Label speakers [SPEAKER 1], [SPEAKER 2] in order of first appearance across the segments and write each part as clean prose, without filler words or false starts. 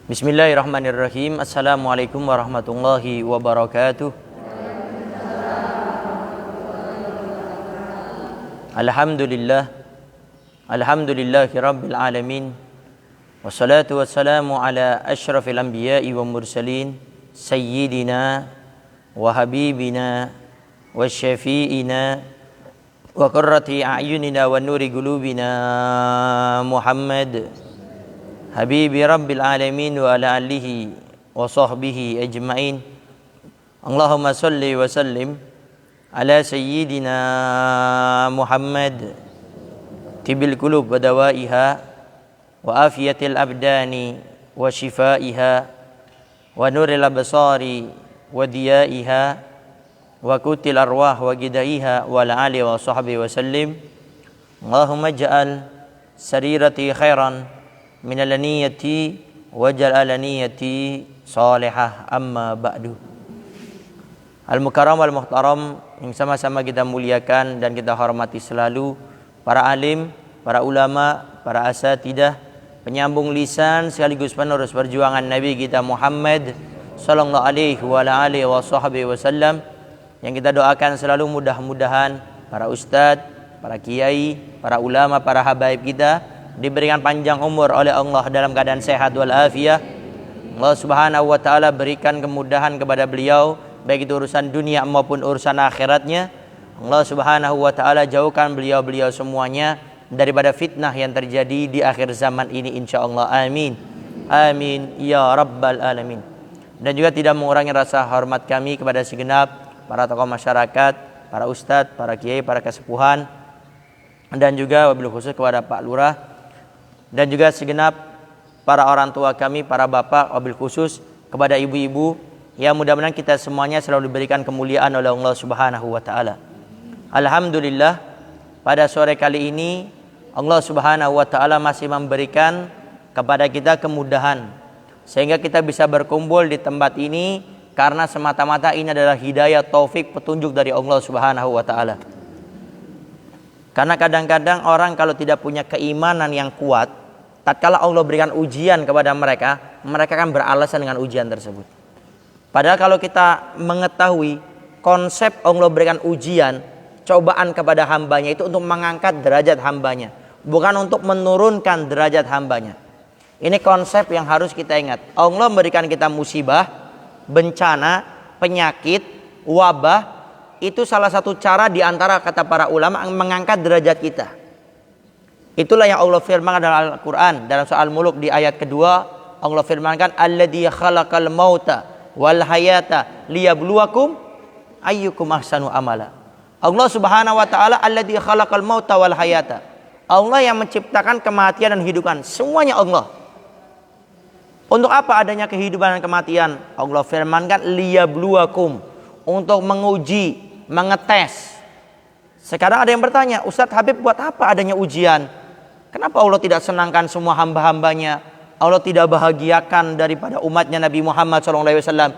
[SPEAKER 1] Bismillahirrahmanirrahim. Assalamualaikum warahmatullahi wabarakatuh. Alhamdulillah. Alhamdulillahi rabbil alamin. Wassalatu wassalamu ala asyrafil anbiya'i wa mursalin sayyidina wa habibina wa syafi'ina wa qurrati a'yunina wa nuri qulubina Muhammad Habibi Rabbil Alamin wa ala alihi wa sahbihi ajma'in. Allahumma salli wa sallim ala sayyidina Muhammad tibil qulub wa dawaiha wa afiyatil abdani wa shifaiha wa nuril absari wa diyaiha wa kutil arwah wa gidaiha wa ala alihi wa sahbihi wa sallim. Allahumma ja'al sarirati khairan min alaniyati wajal alaniyati salihah, amma ba'du. Al-mukarram al-muhtaram yang sama-sama kita muliakan dan kita hormati selalu, para alim, para ulama, para asatidah, penyambung lisan sekaligus penerus perjuangan Nabi kita Muhammad sallallahu alaihi wa alihi wasallam, yang kita doakan selalu mudah-mudahan para ustadz, para kiai, para ulama, para habaib kita diberikan panjang umur oleh Allah dalam keadaan sehat wal afiyah. Allah Subhanahu wa taala berikan kemudahan kepada beliau baik itu urusan dunia maupun urusan akhiratnya. Allah Subhanahu wa taala jauhkan beliau-beliau semuanya daripada fitnah yang terjadi di akhir zaman ini insyaallah. Amin. Amin ya rabbal alamin. Dan juga tidak mengurangi rasa hormat kami kepada segenap para tokoh masyarakat, para ustadz, para kiai, para kesepuhan, dan juga wabil khusus kepada Pak Lurah dan juga segenap para orang tua kami, para bapak, wabil khusus kepada ibu-ibu, yang mudah-mudahan kita semuanya selalu diberikan kemuliaan oleh Allah Subhanahu wa taala. Alhamdulillah, pada sore kali ini Allah Subhanahu wa taala masih memberikan kepada kita kemudahan sehingga kita bisa berkumpul di tempat ini karena semata-mata ini adalah hidayah, taufik, petunjuk dari Allah Subhanahu wa taala. Karena kadang-kadang orang kalau tidak punya keimanan yang kuat, tatkala Allah berikan ujian kepada mereka, mereka kan beralasan dengan ujian tersebut. Padahal kalau kita mengetahui konsep Allah berikan ujian, cobaan kepada hambanya itu untuk mengangkat derajat hambanya, bukan untuk menurunkan derajat hambanya. Ini konsep yang harus kita ingat. Allah memberikan kita musibah, bencana, penyakit, wabah, itu salah satu cara di antara kata para ulama mengangkat derajat kita. Itulah yang Allah firmankan dalam Al-Quran dalam surah Al-Mulk di ayat kedua. Allah firmankan alladzi khalaqal mauta wal hayata liyabluwakum ayyukum ahsanu amala. Allah Subhanahu wa taala alladzi khalaqal mauta wal hayata. Allah yang menciptakan kematian dan kehidupan, semuanya Allah. Untuk apa adanya kehidupan dan kematian? Allah firmankan liyabluwakum, untuk menguji, mengetes. Sekarang ada yang bertanya, Ustadz Habib, buat apa adanya ujian? Kenapa Allah tidak senangkan semua hamba-hambanya? Allah tidak bahagiakan daripada umatnya Nabi Muhammad SAW?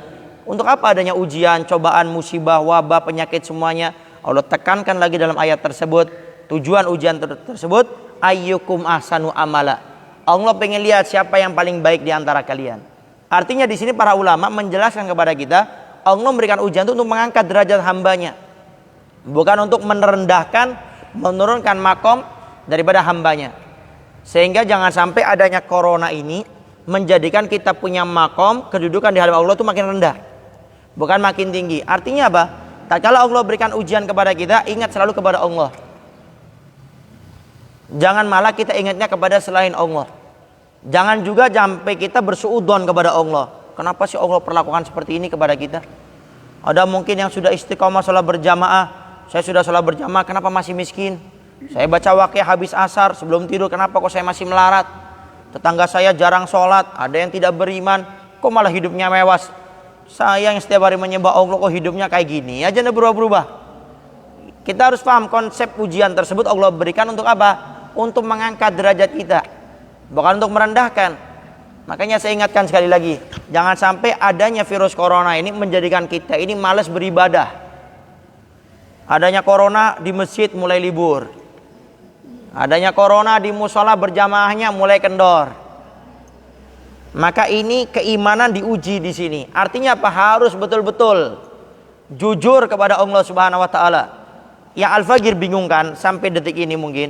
[SPEAKER 1] Untuk apa adanya ujian, cobaan, musibah, wabah, penyakit semuanya? Allah tekankan lagi dalam ayat tersebut, tujuan ujian tersebut, ayyukum ahsanu amala. Allah pengen lihat siapa yang paling baik di antara kalian. Artinya di sini para ulama menjelaskan kepada kita, Allah memberikan ujian itu untuk mengangkat derajat hambanya, bukan untuk merendahkan, menurunkan makom daripada hambanya. Sehingga jangan sampai adanya corona ini menjadikan kita punya makom, kedudukan di hadapan Allah itu makin rendah, bukan makin tinggi. Artinya apa? Tatkala Allah berikan ujian kepada kita, ingat selalu kepada Allah. Jangan malah kita ingatnya kepada selain Allah. Jangan juga sampai kita bersuudzon kepada Allah. Kenapa sih Allah perlakukan seperti ini kepada kita? Ada mungkin yang sudah istiqomah sholat berjamaah. Saya sudah sholat berjamaah, kenapa masih miskin? Saya baca waqiah habis asar sebelum tidur, kenapa kok saya masih melarat? Tetangga saya jarang sholat, ada yang tidak beriman, kok malah hidupnya mewah? Saya yang setiap hari menyembah Allah kok hidupnya kayak gini aja, tidak berubah-berubah. Kita harus paham konsep ujian tersebut Allah berikan untuk apa? Untuk mengangkat derajat kita, bukan untuk merendahkan. Makanya saya ingatkan sekali lagi, jangan sampai adanya virus corona ini menjadikan kita ini malas beribadah. Adanya corona di masjid mulai libur. Adanya corona di musola berjamaahnya mulai kendor. Maka ini keimanan diuji di sini. Artinya apa? Harus betul-betul jujur kepada Allah Subhanahu wa taala. Yang Al-Fagir bingung kan sampai detik ini mungkin.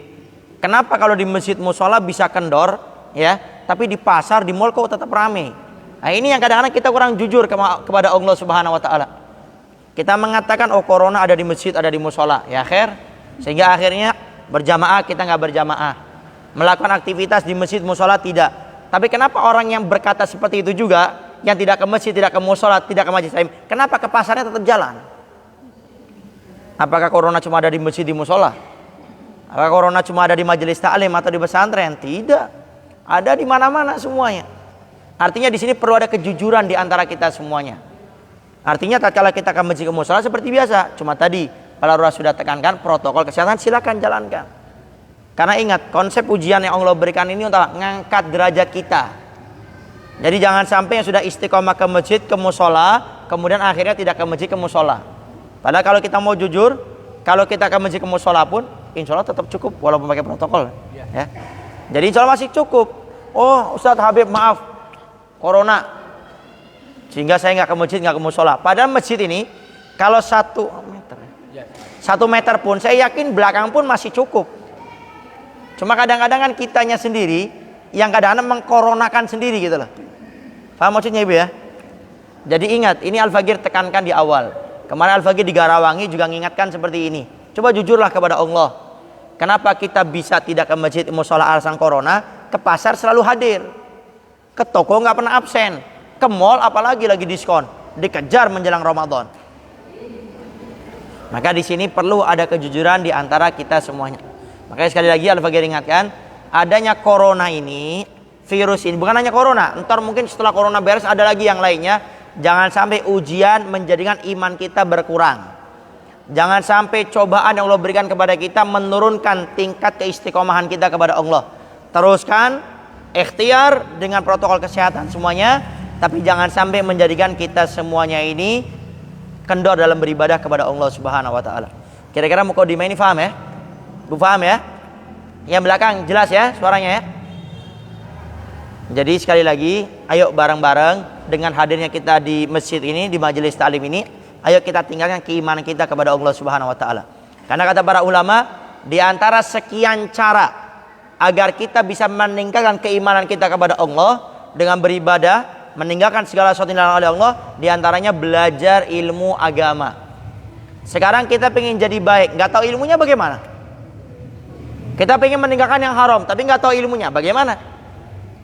[SPEAKER 1] Kenapa kalau di masjid musola bisa kendor ya, tapi di pasar, di mall kok tetap rame? Nah, ini yang kadang-kadang kita kurang jujur kepada Allah Subhanahu wa taala. Kita mengatakan oh corona ada di masjid, ada di musola. Ya khair. Sehingga akhirnya berjamaah kita nggak berjamaah. Melakukan aktivitas di masjid musola tidak. Tapi kenapa orang yang berkata seperti itu juga, yang tidak ke masjid, tidak ke musola, tidak ke majelis taklim, kenapa ke pasarnya tetap jalan? Apakah corona cuma ada di masjid, di musola? Apakah corona cuma ada di majelis taklim atau di pesantren? Tidak, ada di mana-mana semuanya. Artinya di sini perlu ada kejujuran di antara kita semuanya. Artinya tatkala kita ke masjid, ke musola seperti biasa, cuma tadi kalau Rasulullah sudah tekankan protokol kesehatan, silakan jalankan. Karena ingat, konsep ujian yang Allah berikan ini untuk mengangkat derajat kita. Jadi jangan sampai yang sudah istiqomah ke masjid, ke musola, kemudian akhirnya tidak ke masjid, ke musola. Padahal kalau kita mau jujur, kalau kita ke masjid, ke musola pun, insya Allah tetap cukup walaupun pakai protokol. Ya. Jadi insya Allah masih cukup. Oh Ustadz Habib maaf, corona, sehingga saya nggak ke masjid, nggak ke musola. Padahal masjid ini kalau 1 meter, 1 meter pun, saya yakin belakang pun masih cukup. Cuma kadang-kadang kan kitanya sendiri yang kadang-kadang mengkoronakan sendiri gitu loh. Paham maksudnya Ibu ya? Jadi ingat, ini Al-Fagir tekankan di awal. Kemarin Al-Fagir di Garawangi juga mengingatkan seperti ini. Coba jujurlah kepada Allah. Kenapa kita bisa tidak ke masjid, musola alasan corona, ke pasar selalu hadir, ke toko nggak pernah absen, ke mall apalagi lagi diskon, dikejar menjelang Ramadan. Maka di sini perlu ada kejujuran di antara kita semuanya. Makanya sekali lagi Al-Fagir ingatkan, adanya corona ini, virus ini, bukan hanya corona, ntar mungkin setelah corona beres ada lagi yang lainnya. Jangan sampai ujian menjadikan iman kita berkurang. Jangan sampai cobaan yang Allah berikan kepada kita menurunkan tingkat keistiqomahan kita kepada Allah. Teruskan ikhtiar dengan protokol kesehatan semuanya, tapi jangan sampai menjadikan kita semuanya ini kendor dalam beribadah kepada Allah Subhanahu wa taala. Kira-kira mukadimah ini paham ya? Bu paham ya? Yang belakang jelas ya suaranya ya? Jadi sekali lagi, ayo bareng-bareng dengan hadirnya kita di masjid ini, di majelis taklim ini, ayo kita tinggalkan keimanan kita kepada Allah Subhanahu wa taala. Karena kata para ulama, di antara sekian cara agar kita bisa meningkatkan keimanan kita kepada Allah dengan beribadah, meninggalkan segala sesuatu yang dilarang oleh Allah, di antaranya belajar ilmu agama. Sekarang kita pengen jadi baik, nggak tahu ilmunya bagaimana? Kita pengen meninggalkan yang haram, tapi nggak tahu ilmunya bagaimana?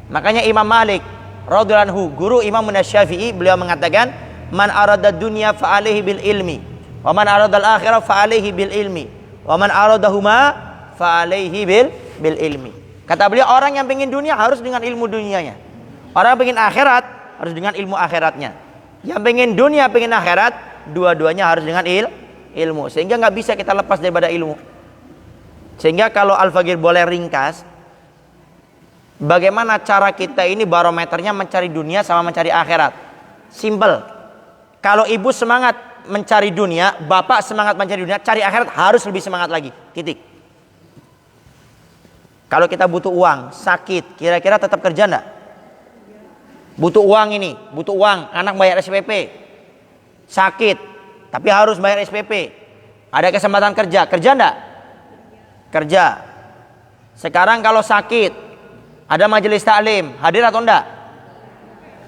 [SPEAKER 1] Makanya Imam Malik radhiyallahu anhu, guru Imam Syafi'i, beliau mengatakan, man arada dunya fa alaihi bil ilmi, wa man arada al akhirah fa alaihi bil ilmi, wa man aradahuma fa alaihi bil ilmi. Kata beliau, orang yang pengen dunia harus dengan ilmu dunianya. Orang yang pengen akhirat harus dengan ilmu akhiratnya. Yang pengen dunia, pengen akhirat, dua-duanya harus dengan ilmu. Sehingga nggak bisa kita lepas daripada ilmu. Sehingga kalau Al-Fagir boleh ringkas, bagaimana cara kita ini barometernya mencari dunia sama mencari akhirat? Simple. Kalau ibu semangat mencari dunia, bapak semangat mencari dunia, cari akhirat harus lebih semangat lagi. Titik. Kalau kita butuh uang, sakit, kira-kira tetap kerja enggak? Butuh uang ini, butuh uang, anak bayar SPP. Sakit, tapi harus bayar SPP. Ada kesempatan kerja, kerja enggak? Kerja. Sekarang kalau sakit, ada majelis taklim, hadir atau enggak?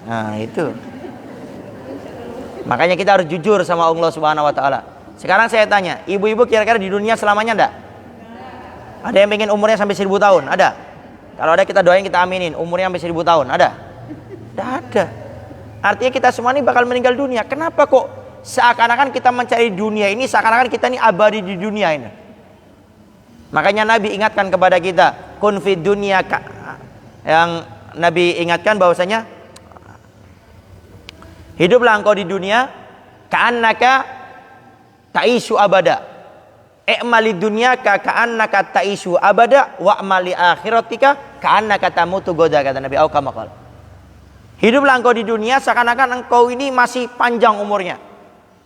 [SPEAKER 1] Nah, itu. Makanya kita harus jujur sama Allah Subhanahu wa taala. Sekarang saya tanya, ibu-ibu kira-kira di dunia selamanya enggak? Ada yang pengen umurnya sampai 1000 tahun? Ada? Kalau ada kita doain, kita aminin umurnya sampai 1000 tahun. Ada? Tidak ada. Artinya kita semua ini bakal meninggal dunia. Kenapa kok seakan-akan kita mencari dunia ini, seakan-akan kita ini abadi di dunia ini? Makanya Nabi ingatkan kepada kita, kun fid dunya, yang Nabi ingatkan bahwasanya hiduplah engkau di dunia ka'annaka ta'isu abada. I'mali dunyaka ka'annaka ta'isu abada wa'mali akhiratika ka'annaka tamutu goda, kata Nabi Aukamakal. Hiduplah engkau di dunia seakan-akan engkau ini masih panjang umurnya.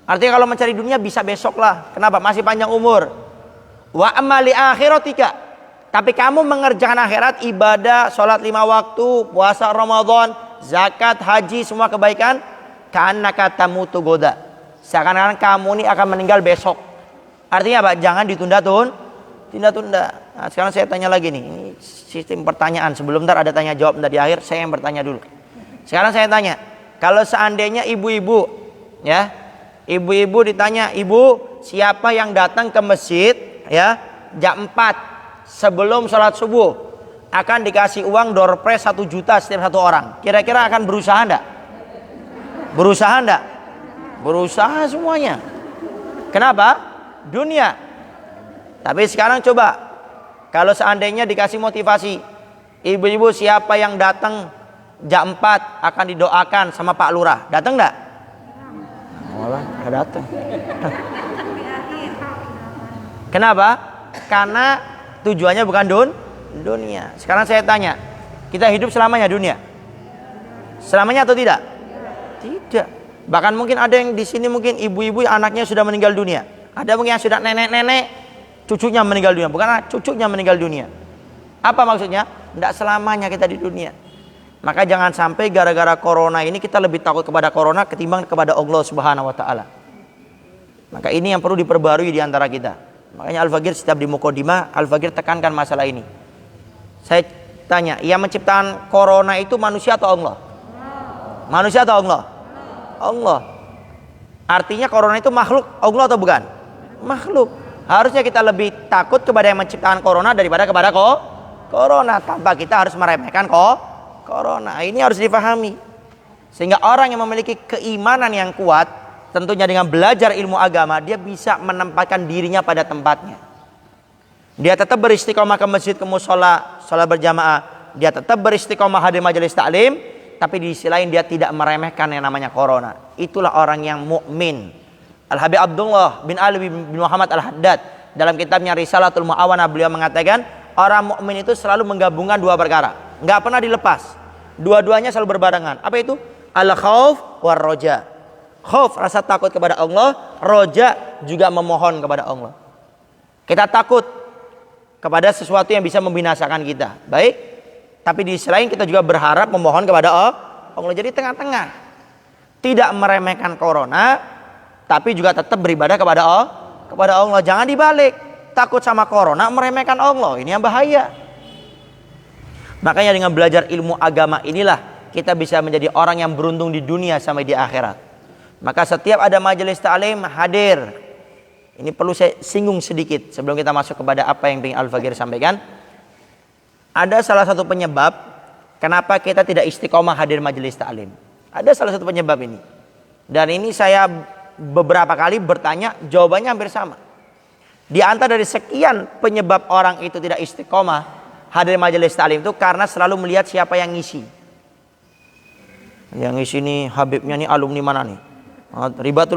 [SPEAKER 1] Artinya kalau mencari dunia bisa besok lah. Kenapa? Masih panjang umur. Wa amali akhiratika, tapi kamu mengerjakan akhirat, ibadah, sholat 5 waktu, puasa Ramadan, zakat, haji, semua kebaikan, ka'annaka tamutu goda. Seakan-akan kamu ini akan meninggal besok. Artinya apa? Jangan tunda-tunda. Nah, sekarang saya tanya lagi nih. Ini sistem pertanyaan. Sebelum ntar ada tanya jawab di akhir, saya yang bertanya dulu. Sekarang saya tanya, kalau seandainya ibu-ibu, ya, ibu-ibu ditanya, ibu, siapa yang datang ke masjid, ya, jam 4 sebelum sholat subuh, akan dikasih uang door prize 1 juta setiap satu orang. Kira-kira akan berusaha enggak? Berusaha enggak? Berusaha semuanya. Kenapa? Dunia. Tapi sekarang coba, kalau seandainya dikasih motivasi, ibu-ibu siapa yang datang jam 4 akan didoakan sama Pak Lurah, datang enggak? Malah enggak datang. Kenapa? Karena tujuannya bukan dunia. Sekarang saya tanya, kita hidup selamanya dunia? Selamanya atau tidak? Tidak. Bahkan mungkin ada yang di sini mungkin ibu-ibu anaknya sudah meninggal dunia. Ada mungkin yang sudah nenek-nenek cucunya meninggal dunia. Bukan cucunya meninggal dunia. Apa maksudnya? Tidak selamanya kita di dunia. Maka jangan sampai gara-gara corona ini kita lebih takut kepada corona ketimbang kepada Allah Subhanahu wa taala. Maka ini yang perlu diperbarui di antara kita. Makanya Al-Faqir setiap di Muqaddimah, Al-Faqir tekankan masalah ini. Saya tanya, yang menciptakan corona itu manusia atau Allah? Manusia atau Allah? Allah. Artinya corona itu makhluk Allah atau bukan? Makhluk. Harusnya kita lebih takut kepada yang menciptakan corona daripada kepada corona. Tanpa kita harus meremehkan corona. Ini harus difahami. Sehingga orang yang memiliki keimanan yang kuat, tentunya dengan belajar ilmu agama, dia bisa menempatkan dirinya pada tempatnya. Dia tetap beristiqomah ke masjid, ke mushola, sholat berjamaah. Dia tetap beristiqomah hadir majelis taklim, tapi di sisi lain dia tidak meremehkan yang namanya corona. Itulah orang yang mukmin. Al-Habib Abdullah bin Ali bin Muhammad Al-Haddad dalam kitabnya Risalatul Mu'awanah, beliau mengatakan orang mukmin itu selalu menggabungkan dua perkara, nggak pernah dilepas. Dua-duanya selalu berbarengan. Apa itu? Al-khauf war roja. Khauf, rasa takut kepada Allah. Roja, juga memohon kepada Allah. Kita takut kepada sesuatu yang bisa membinasakan kita, baik. Tapi di sisi lain kita juga berharap memohon kepada Allah. Jadi tengah-tengah, tidak meremehkan corona, tapi juga tetap beribadah kepada Allah. Jangan dibalik, takut sama corona meremehkan Allah. Ini yang bahaya. Makanya dengan belajar ilmu agama inilah kita bisa menjadi orang yang beruntung di dunia sampai di akhirat. Maka setiap ada majelis ta'lim, hadir. Ini perlu saya singgung sedikit sebelum kita masuk kepada apa yang ingin Al-Faqir sampaikan. Ada salah satu penyebab kenapa kita tidak istiqomah hadir majelis ta'lim. Ada salah satu penyebab ini. Dan ini saya beberapa kali bertanya, jawabannya hampir sama. Di antara dari sekian penyebab orang itu tidak istiqomah hadir majelis ta'lim itu karena selalu melihat siapa yang ngisi. Yang ngisi nih Habibnya nih alumni mana nih? Ribat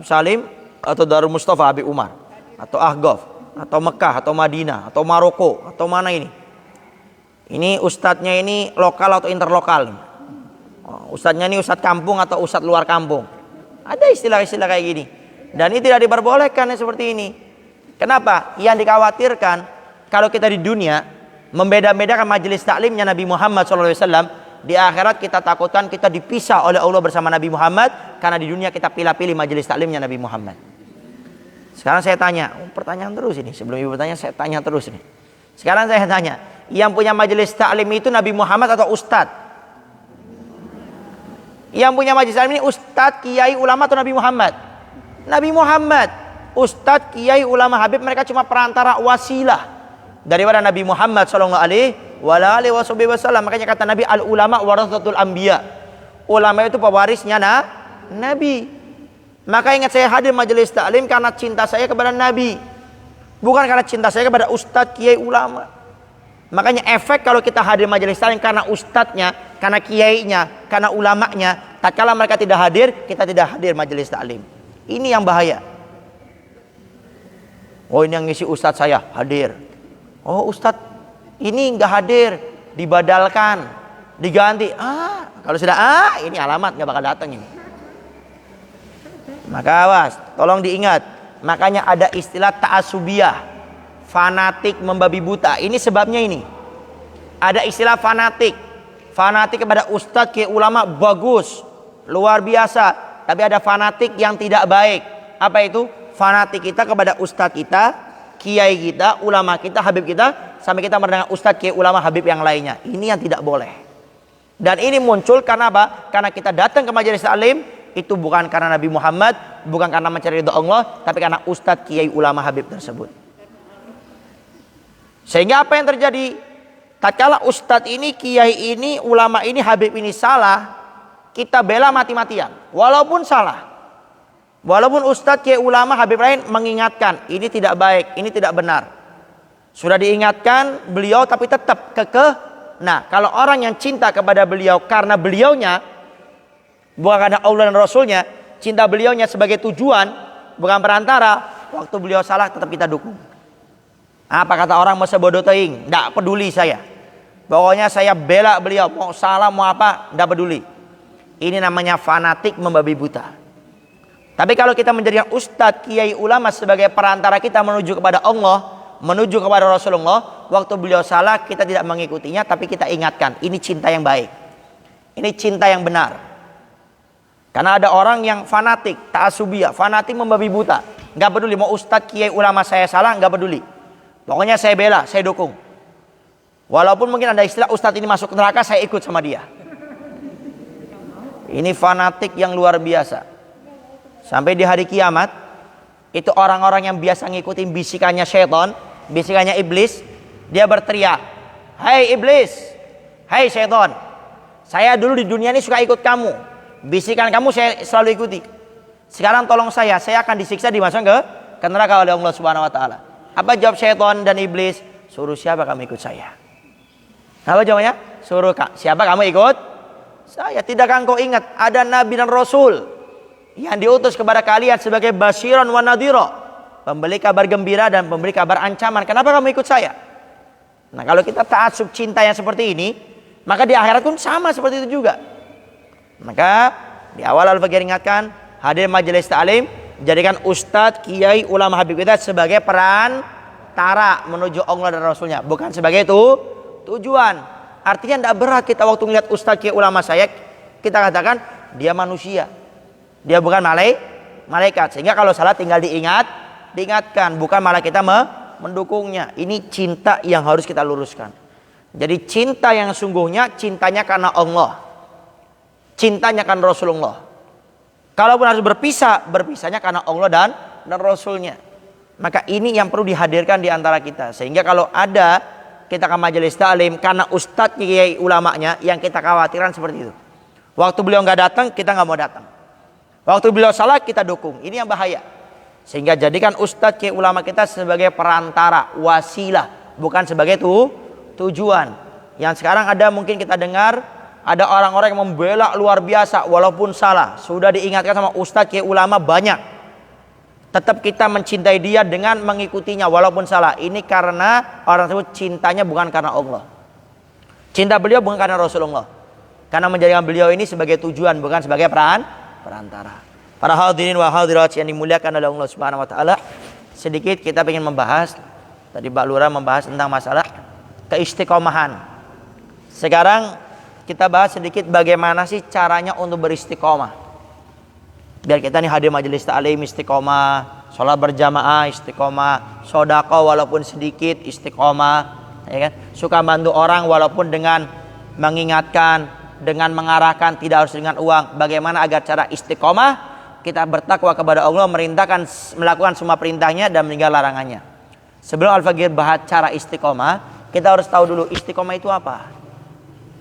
[SPEAKER 1] Salim atau Darul Mustafa Habib Umar atau Ahqaf atau Mekah atau Madinah atau Maroko atau mana ini? Ini ustadznya ini lokal atau interlokal? Ustadznya ini ustadz kampung atau ustadz luar kampung? Ada istilah-istilah kayak gini. Dan ini tidak diperbolehkan ya, seperti ini. Kenapa? Yang dikhawatirkan kalau kita di dunia membeda-bedakan majelis taklimnya Nabi Muhammad SAW, di akhirat kita takutkan kita dipisah oleh Allah bersama Nabi Muhammad karena di dunia kita pilih-pilih majelis taklimnya Nabi Muhammad. Sekarang saya tanya, pertanyaan terus ini. Sebelum ibu bertanya, saya tanya terus nih. Sekarang saya tanya, yang punya majelis taklim itu Nabi Muhammad atau ustadz? Yang punya majelis taklim ini ustadz, kiai, ulama atau Nabi Muhammad? Nabi Muhammad. Ustadz, kiai, ulama, habib, mereka cuma perantara wasilah daripada Nabi Muhammad SAW. Makanya kata Nabi, al ulama warathatul anbiya. Ulama itu pewarisnya Nabi. Maka ingat, saya hadir majelis taklim karena cinta saya kepada Nabi, bukan karena cinta saya kepada ustadz, kiai, ulama. Makanya efek kalau kita hadir majelis taklim karena ustadznya, karena kiainya, karena ulamanya, tatkala mereka tidak hadir, kita tidak hadir majelis taklim. Ini yang bahaya. Oh, ini yang ngisi ustadz saya hadir. Oh, ustadz ini nggak hadir, dibadalkan, diganti. Kalau sudah ini alamat nggak bakal datang ini. Maka awas, tolong diingat. Makanya ada istilah ta'asubiyah, fanatik membabi buta. Ini sebabnya ini. Ada istilah fanatik. Fanatik kepada ustadz, kiai, ulama bagus, luar biasa. Tapi ada fanatik yang tidak baik. Apa itu? Fanatik kita kepada ustadz kita, kiai kita, ulama kita, habib kita, sampai kita mendengar ustadz, kiai, ulama, habib yang lainnya. Ini yang tidak boleh. Dan ini muncul karena apa? Karena kita datang ke majelis taklim itu bukan karena Nabi Muhammad, bukan karena mencari ridha Allah, tapi karena ustadz, kiai, ulama, habib tersebut. Sehingga apa yang terjadi? Tatkala ustadz ini, kiai ini, ulama ini, habib ini salah, kita bela mati-matian, walaupun salah. Walaupun ustadz, kiai, ulama, habib lain mengingatkan, ini tidak baik, ini tidak benar. Sudah diingatkan beliau tapi tetap kekeh. Nah, kalau orang yang cinta kepada beliau karena beliaunya, bukan karena Allah dan Rasulnya, cinta beliaunya sebagai tujuan, bukan perantara, waktu beliau salah tetap kita dukung. Apa kata orang, mau sebodoh teing, tidak peduli saya. Pokoknya saya bela beliau, mau salah mau apa, tidak peduli. Ini namanya fanatik membabi buta. Tapi kalau kita menjadikan ustadz, kiai, ulama sebagai perantara kita menuju kepada Allah, menuju kepada Rasulullah, waktu beliau salah kita tidak mengikutinya, tapi kita ingatkan, ini cinta yang baik, ini cinta yang benar. Karena ada orang yang fanatik, ta'asubiyah, fanatik membabi buta, nggak peduli mau ustadz, kiai, ulama saya salah, nggak peduli, pokoknya saya bela, saya dukung. Walaupun mungkin ada istilah ustadz ini masuk neraka, saya ikut sama dia. Ini fanatik yang luar biasa. Sampai di hari kiamat itu orang-orang yang biasa ngikutin bisikannya syaitan, bisikannya iblis, dia berteriak, "Hai iblis, hai syaitan, saya dulu di dunia ini suka ikut kamu, bisikan kamu saya selalu ikuti. Sekarang tolong saya akan disiksa, dimasukkan ke neraka oleh Allah Subhanahu wa taala." Apa jawab syaitan dan iblis? Suruh siapa kamu ikut saya? Apa jawabnya? Suruh siapa kamu ikut saya? Tidakkah engkau ingat ada nabi dan rasul yang diutus kepada kalian sebagai basyiran wa nadhira, pemberi kabar gembira dan pemberi kabar ancaman. Kenapa kamu ikut saya? Nah, kalau kita ta'assub cinta yang seperti ini, maka di akhirat pun sama seperti itu juga. Maka di awal Al-Fakir ingatkan, hadir majelis ta'lim, jadikan ustadz, kiai, ulama, habib kita sebagai perantara menuju Allah dan Rasulnya, bukan sebagai itu tujuan. Artinya tidak berat kita waktu melihat ustadz, kiai, ulama saya, kita katakan dia manusia, dia bukan malaikat. Sehingga kalau salah tinggal diingatkan, bukan malah kita mendukungnya. Ini cinta yang harus kita luruskan. Jadi cinta yang sungguhnya, cintanya karena Allah, cintanya karena Rasulullah. Kalaupun harus berpisah, berpisahnya karena Allah dan Rasulnya. Maka ini yang perlu dihadirkan di antara kita. Sehingga kalau ada kita ke majelis ta'lim karena ustadz, kiai, ulamanya, yang kita khawatirkan seperti itu. Waktu beliau nggak datang, kita nggak mau datang. Waktu beliau salah kita dukung. Ini yang bahaya. Sehingga jadikan ustadz, kiai, ulama kita sebagai perantara, wasilah, bukan sebagai tujuan. Yang sekarang ada mungkin kita dengar ada orang-orang yang membela luar biasa walaupun salah. Sudah diingatkan sama ustadz, kiai, ulama banyak. Tetap kita mencintai dia dengan mengikutinya walaupun salah. Ini karena orang tersebut cintanya bukan karena Allah. Cinta beliau bukan karena Rasulullah. Karena menjadikan beliau ini sebagai tujuan, bukan sebagai perantara. Para hadirin wa hadirat yang dimuliakan oleh Allah Subhanahu wa taala, sedikit kita ingin membahas, tadi Pak Lurah membahas tentang masalah keistiqomahan. Sekarang kita bahas sedikit bagaimana sih caranya untuk beristiqomah. Biar kita nih hadir majelis ta'lim istiqomah, sholat berjamaah istiqomah, sedekah walaupun sedikit istiqomah, ya kan? Suka bantu orang walaupun dengan mengingatkan, dengan mengarahkan, tidak harus dengan uang. Bagaimana agar cara istiqomah kita bertakwa kepada Allah, merintahkan, melakukan semua perintahnya dan meninggal larangannya. Sebelum Al-Fakir bahas cara istiqomah, kita harus tahu dulu istiqomah itu apa.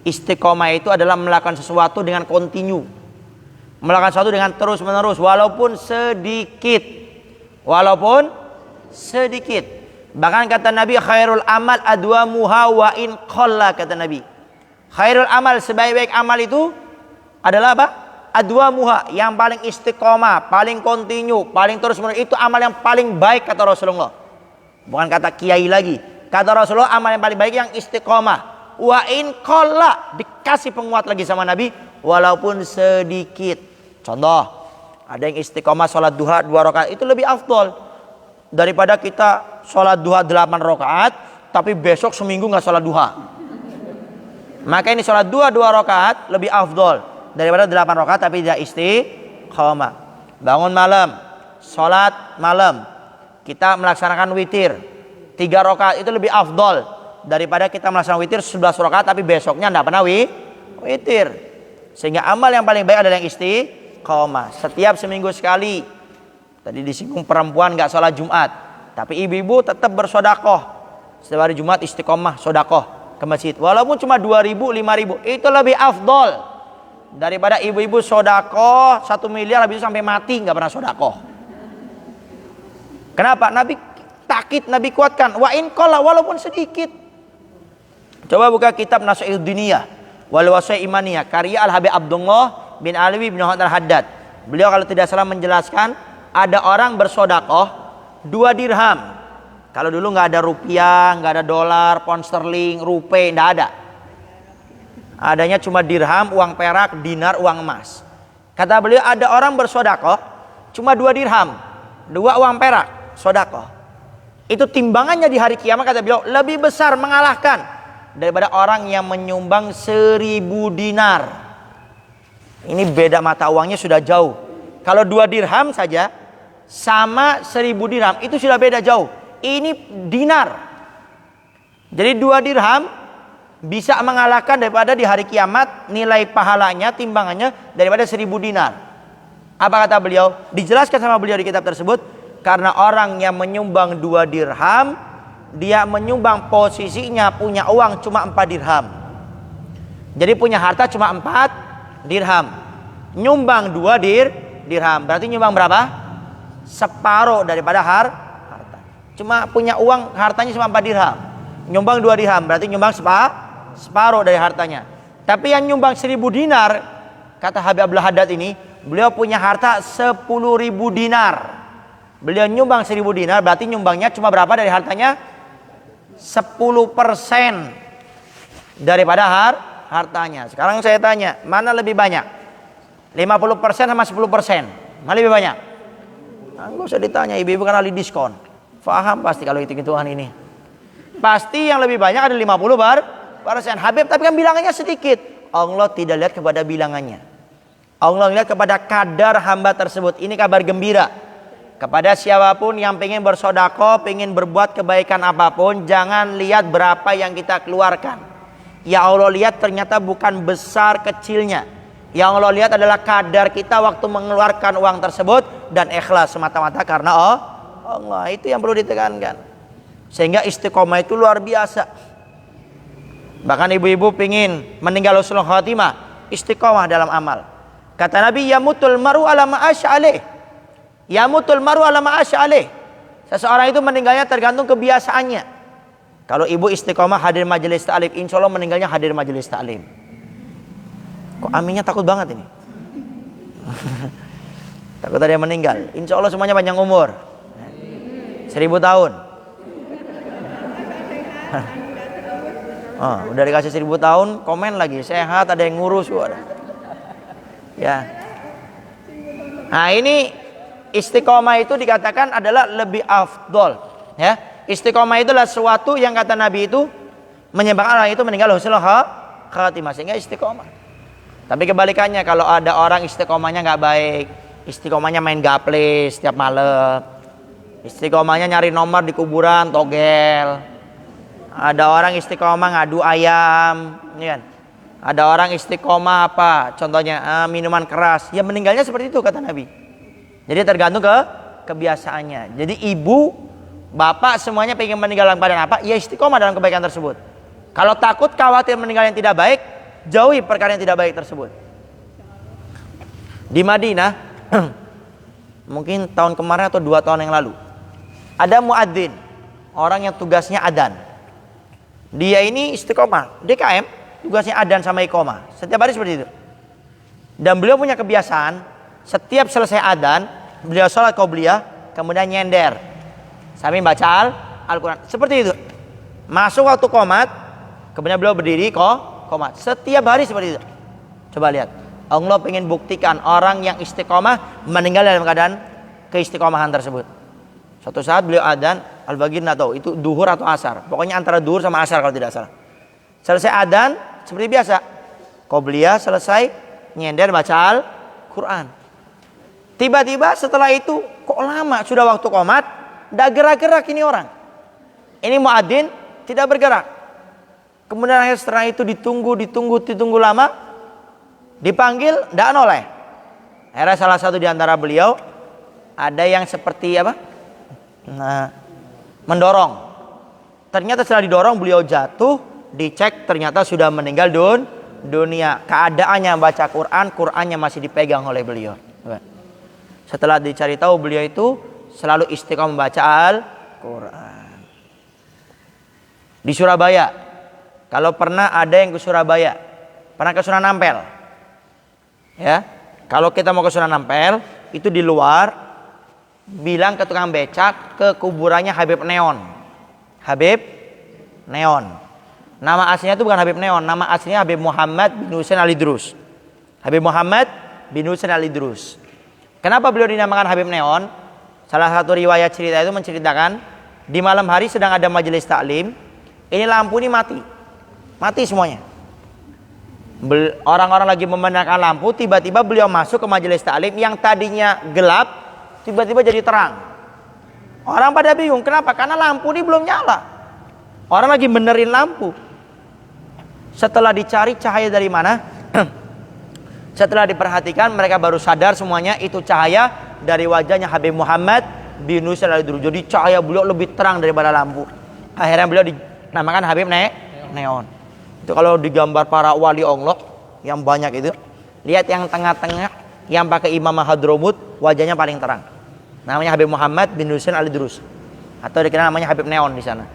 [SPEAKER 1] Istiqomah itu adalah melakukan sesuatu dengan kontinu, melakukan sesuatu dengan terus menerus walaupun sedikit. Bahkan kata Nabi, khairul amal adwamuha wa in qalla, kata Nabi. Khairul amal, sebaik-baik amal itu adalah apa? Adwamuha, yang paling istiqomah, paling kontinu, paling terus menerus, itu amal yang paling baik kata Rasulullah. Bukan kata kiai lagi. Kata Rasulullah, amal yang paling baik yang istiqomah. Wa in qalla, dikasih penguat lagi sama Nabi, walaupun sedikit. Contoh, ada yang istiqomah sholat duha 2 rakaat, itu lebih afdol daripada kita sholat duha 8 rakaat tapi besok seminggu nggak sholat duha. Maka ini sholat dua rakaat lebih afdol daripada 8 rakaat tapi tidak istiqomah. Bangun malam, sholat malam, kita melaksanakan witir 3 rakaat itu lebih afdol daripada kita melaksanakan witir 11 rakaat tapi besoknya tidak pernah witir. Sehingga amal yang paling baik adalah yang istiqomah. Setiap seminggu sekali. Tadi disinggung perempuan nggak sholat Jumat, tapi ibu-ibu tetap bersodakoh. Setiap hari Jumat istiqomah sodakoh ke masjid. Walaupun cuma 2.000, 5.000, itu lebih afdol daripada ibu-ibu sodakoh 1 miliar habis itu sampai mati nggak pernah sodakoh. Kenapa? Nabi takkid, Nabi kuatkan. Wa in qalla, walaupun sedikit. Coba buka kitab Nasihat Diniyah wal Wasai Imaniyah karya Al-Habib Abdullah bin Alwi bin Muhammad Al-Haddad. Beliau kalau tidak salah menjelaskan ada orang bersodakoh 2 dirham. Kalau dulu nggak ada rupiah, nggak ada dolar, pound sterling, rupiah, nggak ada. Adanya cuma dirham, uang perak, dinar, uang emas. Kata beliau ada orang bersodakoh cuma 2 dirham, 2 uang perak, sodakoh. Itu timbangannya di hari kiamat kata beliau lebih besar mengalahkan daripada orang yang menyumbang 1.000 dinar. Ini beda mata uangnya sudah jauh. Kalau 2 dirham saja sama 1.000 dirham itu sudah beda jauh. Ini dinar. Jadi 2 dirham bisa mengalahkan daripada di hari kiamat nilai pahalanya, timbangannya daripada 1.000 dinar. Apa kata beliau? Dijelaskan sama beliau di kitab tersebut. Karena orang yang menyumbang 2 dirham, dia menyumbang posisinya punya uang cuma 4 dirham. Jadi punya harta cuma 4 dirham. Nyumbang 2 dirham. Berarti nyumbang berapa? Separuh daripada harta. Cuma punya uang hartanya cuma 4 dirham. Nyumbang 2 dirham berarti nyumbang separuh dari hartanya. Tapi yang nyumbang 1.000 dinar, kata Habib Abdul Haddad ini, beliau punya harta 10.000 dinar. Beliau nyumbang 1.000 dinar berarti nyumbangnya cuma berapa dari hartanya? 10% daripada hartanya. Sekarang saya tanya, mana lebih banyak? 50% sama 10%? Mana lebih banyak? Enggak usah ditanya, ibu-ibu kan ahli diskon. Faham pasti kalau hitung-hitungan ini. Pasti yang lebih banyak ada 50%. Habib tapi kan bilangannya sedikit. Allah tidak lihat kepada bilangannya. Allah lihat kepada kadar hamba tersebut. Ini kabar gembira. Kepada siapapun yang pengen bersedekah, pengen berbuat kebaikan apapun, jangan lihat berapa yang kita keluarkan. Ya Allah lihat ternyata bukan besar kecilnya. Yang Allah lihat adalah kadar kita waktu mengeluarkan uang tersebut dan ikhlas semata-mata karena Allah. Itu yang perlu ditekankan. Sehingga istiqomah itu luar biasa. Bahkan ibu-ibu pingin meninggal husnul khatimah, istiqomah dalam amal. Kata Nabi, yamutul maru ala ma'asya alaih. Yamutul maru ala ma'asya alaih. Seseorang itu meninggalnya tergantung kebiasaannya. Kalau ibu istiqomah hadir majelis ta'lim, insya Allah meninggalnya hadir majelis ta'lim. Kok aminnya takut banget ini? Takut ada yang meninggal. Insya Allah semuanya panjang umur. 1.000 tahun. Udah dikasih 1.000 tahun, komen lagi sehat, ada yang ngurus, ada. Ya. Nah ini istiqomah itu dikatakan adalah lebih afdol. Ya, istiqomah itu adalah sesuatu yang kata Nabi itu menyebabkan orang itu meninggal husnul khatimah, sehingga istiqomah. Tapi kebalikannya kalau ada orang istiqomahnya nggak baik, istiqomahnya main gaple setiap malam, istiqomahnya nyari nomor di kuburan, togel. Ada orang istiqomah ngadu ayam, ya kan? Ada orang istiqomah apa? Contohnya minuman keras. Ya meninggalnya seperti itu kata Nabi. Jadi tergantung kebiasaannya. Jadi ibu, bapak semuanya pengen meninggal dalam keadaan apa? Ya istiqomah dalam kebaikan tersebut. Kalau takut khawatir meninggal yang tidak baik, jauhi perkara yang tidak baik tersebut. Di Madinah, mungkin tahun kemarin atau 2 tahun yang lalu, ada muadzin, orang yang tugasnya adzan. Dia ini istiqomah, DKM, tugasnya adzan sama iqomah. Setiap hari seperti itu. Dan beliau punya kebiasaan, setiap selesai adzan, beliau sholat qobliyah, kemudian nyender sambil baca Al-Quran. Seperti itu. Masuk waktu qomat, kemudian beliau berdiri qomat. Setiap hari seperti itu. Coba lihat. Allah ingin buktikan orang yang istiqomah meninggal dalam keadaan keistiqomahan tersebut. Suatu saat beliau adzan, Al-Bagir nggak tahu itu duhur atau asar. Pokoknya antara duhur sama asar kalau tidak salah. Selesai adzan, seperti biasa. Qobliyah selesai, nyender baca Al-Quran. Tiba-tiba setelah itu, kok lama sudah waktu qomat, tidak gerak-gerak ini orang. Ini muadzin tidak bergerak. Kemudian setelah itu ditunggu lama, dipanggil, tidak noleh. Akhirnya salah satu di antara beliau ada yang seperti apa? Nah, mendorong. Ternyata setelah didorong beliau jatuh, dicek ternyata sudah meninggal dunia. Keadaannya baca Quran, Qurannya masih dipegang oleh beliau. Setelah dicari tahu beliau itu selalu istiqomah membaca Al-Quran. Di Surabaya, kalau pernah ada yang ke Surabaya, pernah ke Sunan Ampel, ya. Kalau kita mau ke Sunan Ampel, itu di luar, bilang ke tukang becak ke kuburannya Habib Neon. Habib Neon. Nama aslinya itu bukan Habib Neon, nama aslinya Habib Muhammad bin Husain Al-Idrus. Habib Muhammad bin Husain Al-Idrus. Kenapa beliau dinamakan Habib Neon? Salah satu riwayat cerita itu menceritakan di malam hari sedang ada majelis taklim, ini lampu ini mati semuanya. Orang-orang lagi memandangkan lampu, tiba-tiba beliau masuk ke majelis taklim yang tadinya gelap, tiba-tiba jadi terang. Orang pada bingung, kenapa? Karena lampu ini belum nyala. Orang lagi benerin lampu. Setelah dicari cahaya dari mana? Setelah diperhatikan, mereka baru sadar semuanya itu cahaya dari wajahnya Habib Muhammad bin Husain Al-Idrus. Jadi cahaya beliau lebih terang daripada lampu. Akhirnya beliau dinamakan Habib Neon. Itu kalau digambar para wali Allah yang banyak itu, lihat yang tengah-tengah yang pakai imamah Hadramut, wajahnya paling terang. Namanya Habib Muhammad bin Husain Al-Idrus. Atau dikenal namanya Habib Neon di sana.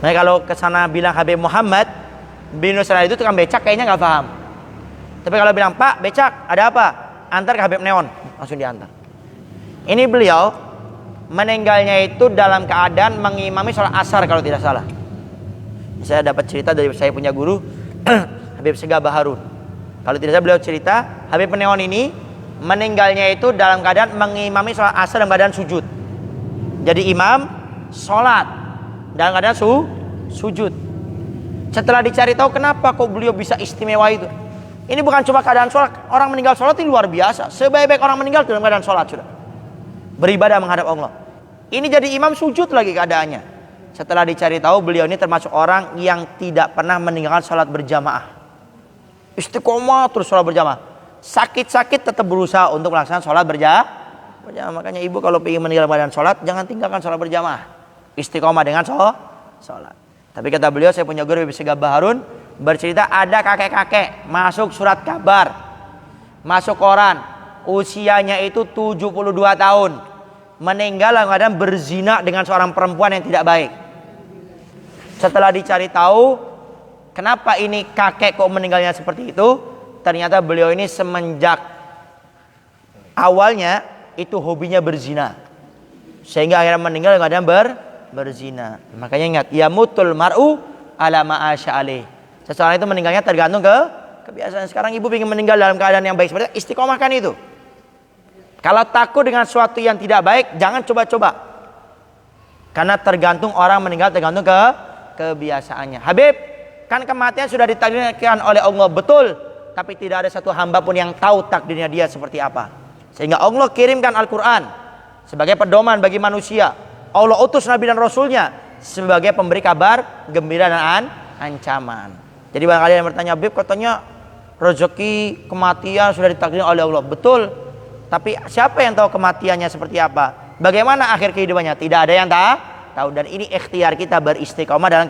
[SPEAKER 1] Nah, kalau ke sana bilang Habib Muhammad bin Husain Al-Idrus, tukang becak kayaknya nggak paham. Tapi kalau bilang, Pak becak ada apa? Antar ke Habib Neon, langsung diantar. Ini beliau meninggalnya itu dalam keadaan mengimami sholat asar kalau tidak salah. Saya dapat cerita dari saya punya guru Habib Segabah Harun. Kalau tidak salah beliau cerita Habib Neon ini meninggalnya itu dalam keadaan mengimami sholat asar dalam keadaan sujud. Jadi imam sholat dalam keadaan sujud. Setelah dicari tahu kenapa kok beliau bisa istimewa itu. Ini bukan cuma keadaan sholat. Orang meninggal sholat itu luar biasa. Sebaik-baik orang meninggal dalam keadaan sholat sudah. Beribadah menghadap Allah. Ini jadi imam sujud lagi keadaannya. Setelah dicari tahu beliau ini termasuk orang yang tidak pernah meninggalkan sholat berjamaah. Istiqomah terus sholat berjamaah. Sakit-sakit tetap berusaha untuk melaksanakan sholat berjamaah. Makanya ibu kalau ingin meninggalkan badan sholat, jangan tinggalkan sholat berjamaah. Istiqomah dengan sholat. Tapi kata beliau, saya punya guru Habib Segabah Harun, bercerita ada kakek-kakek masuk surat kabar, masuk koran, usianya itu 72 tahun, meninggal dalam keadaan berzina dengan seorang perempuan yang tidak baik. Setelah dicari tahu kenapa ini kakek kok meninggalnya seperti itu, ternyata beliau ini semenjak awalnya itu hobinya berzina, sehingga akhirnya meninggal dalam keadaan berzina. Makanya ingat, yamutul mar'u ala ma'asya alaih. Seseorang itu meninggalnya tergantung ke kebiasaan. Sekarang ibu ingin meninggal dalam keadaan yang baik seperti itu, istiqomahkan itu. Kalau takut dengan sesuatu yang tidak baik, jangan coba-coba. Karena tergantung orang meninggal tergantung ke kebiasaannya. Habib, kan kematian sudah ditakdirkan oleh Allah, betul. Tapi tidak ada satu hamba pun yang tahu takdirnya dia seperti apa. Sehingga Allah kirimkan Al-Quran sebagai pedoman bagi manusia. Allah utus Nabi dan Rasulnya sebagai pemberi kabar gembira dan ancaman. Jadi barangkali yang bertanya, Bib katanya rezeki kematian sudah ditakdirkan oleh Allah. Betul. Tapi siapa yang tahu kematiannya seperti apa? Bagaimana akhir kehidupannya? Tidak ada yang tahu. Dan ini ikhtiar kita beristiqomah dalam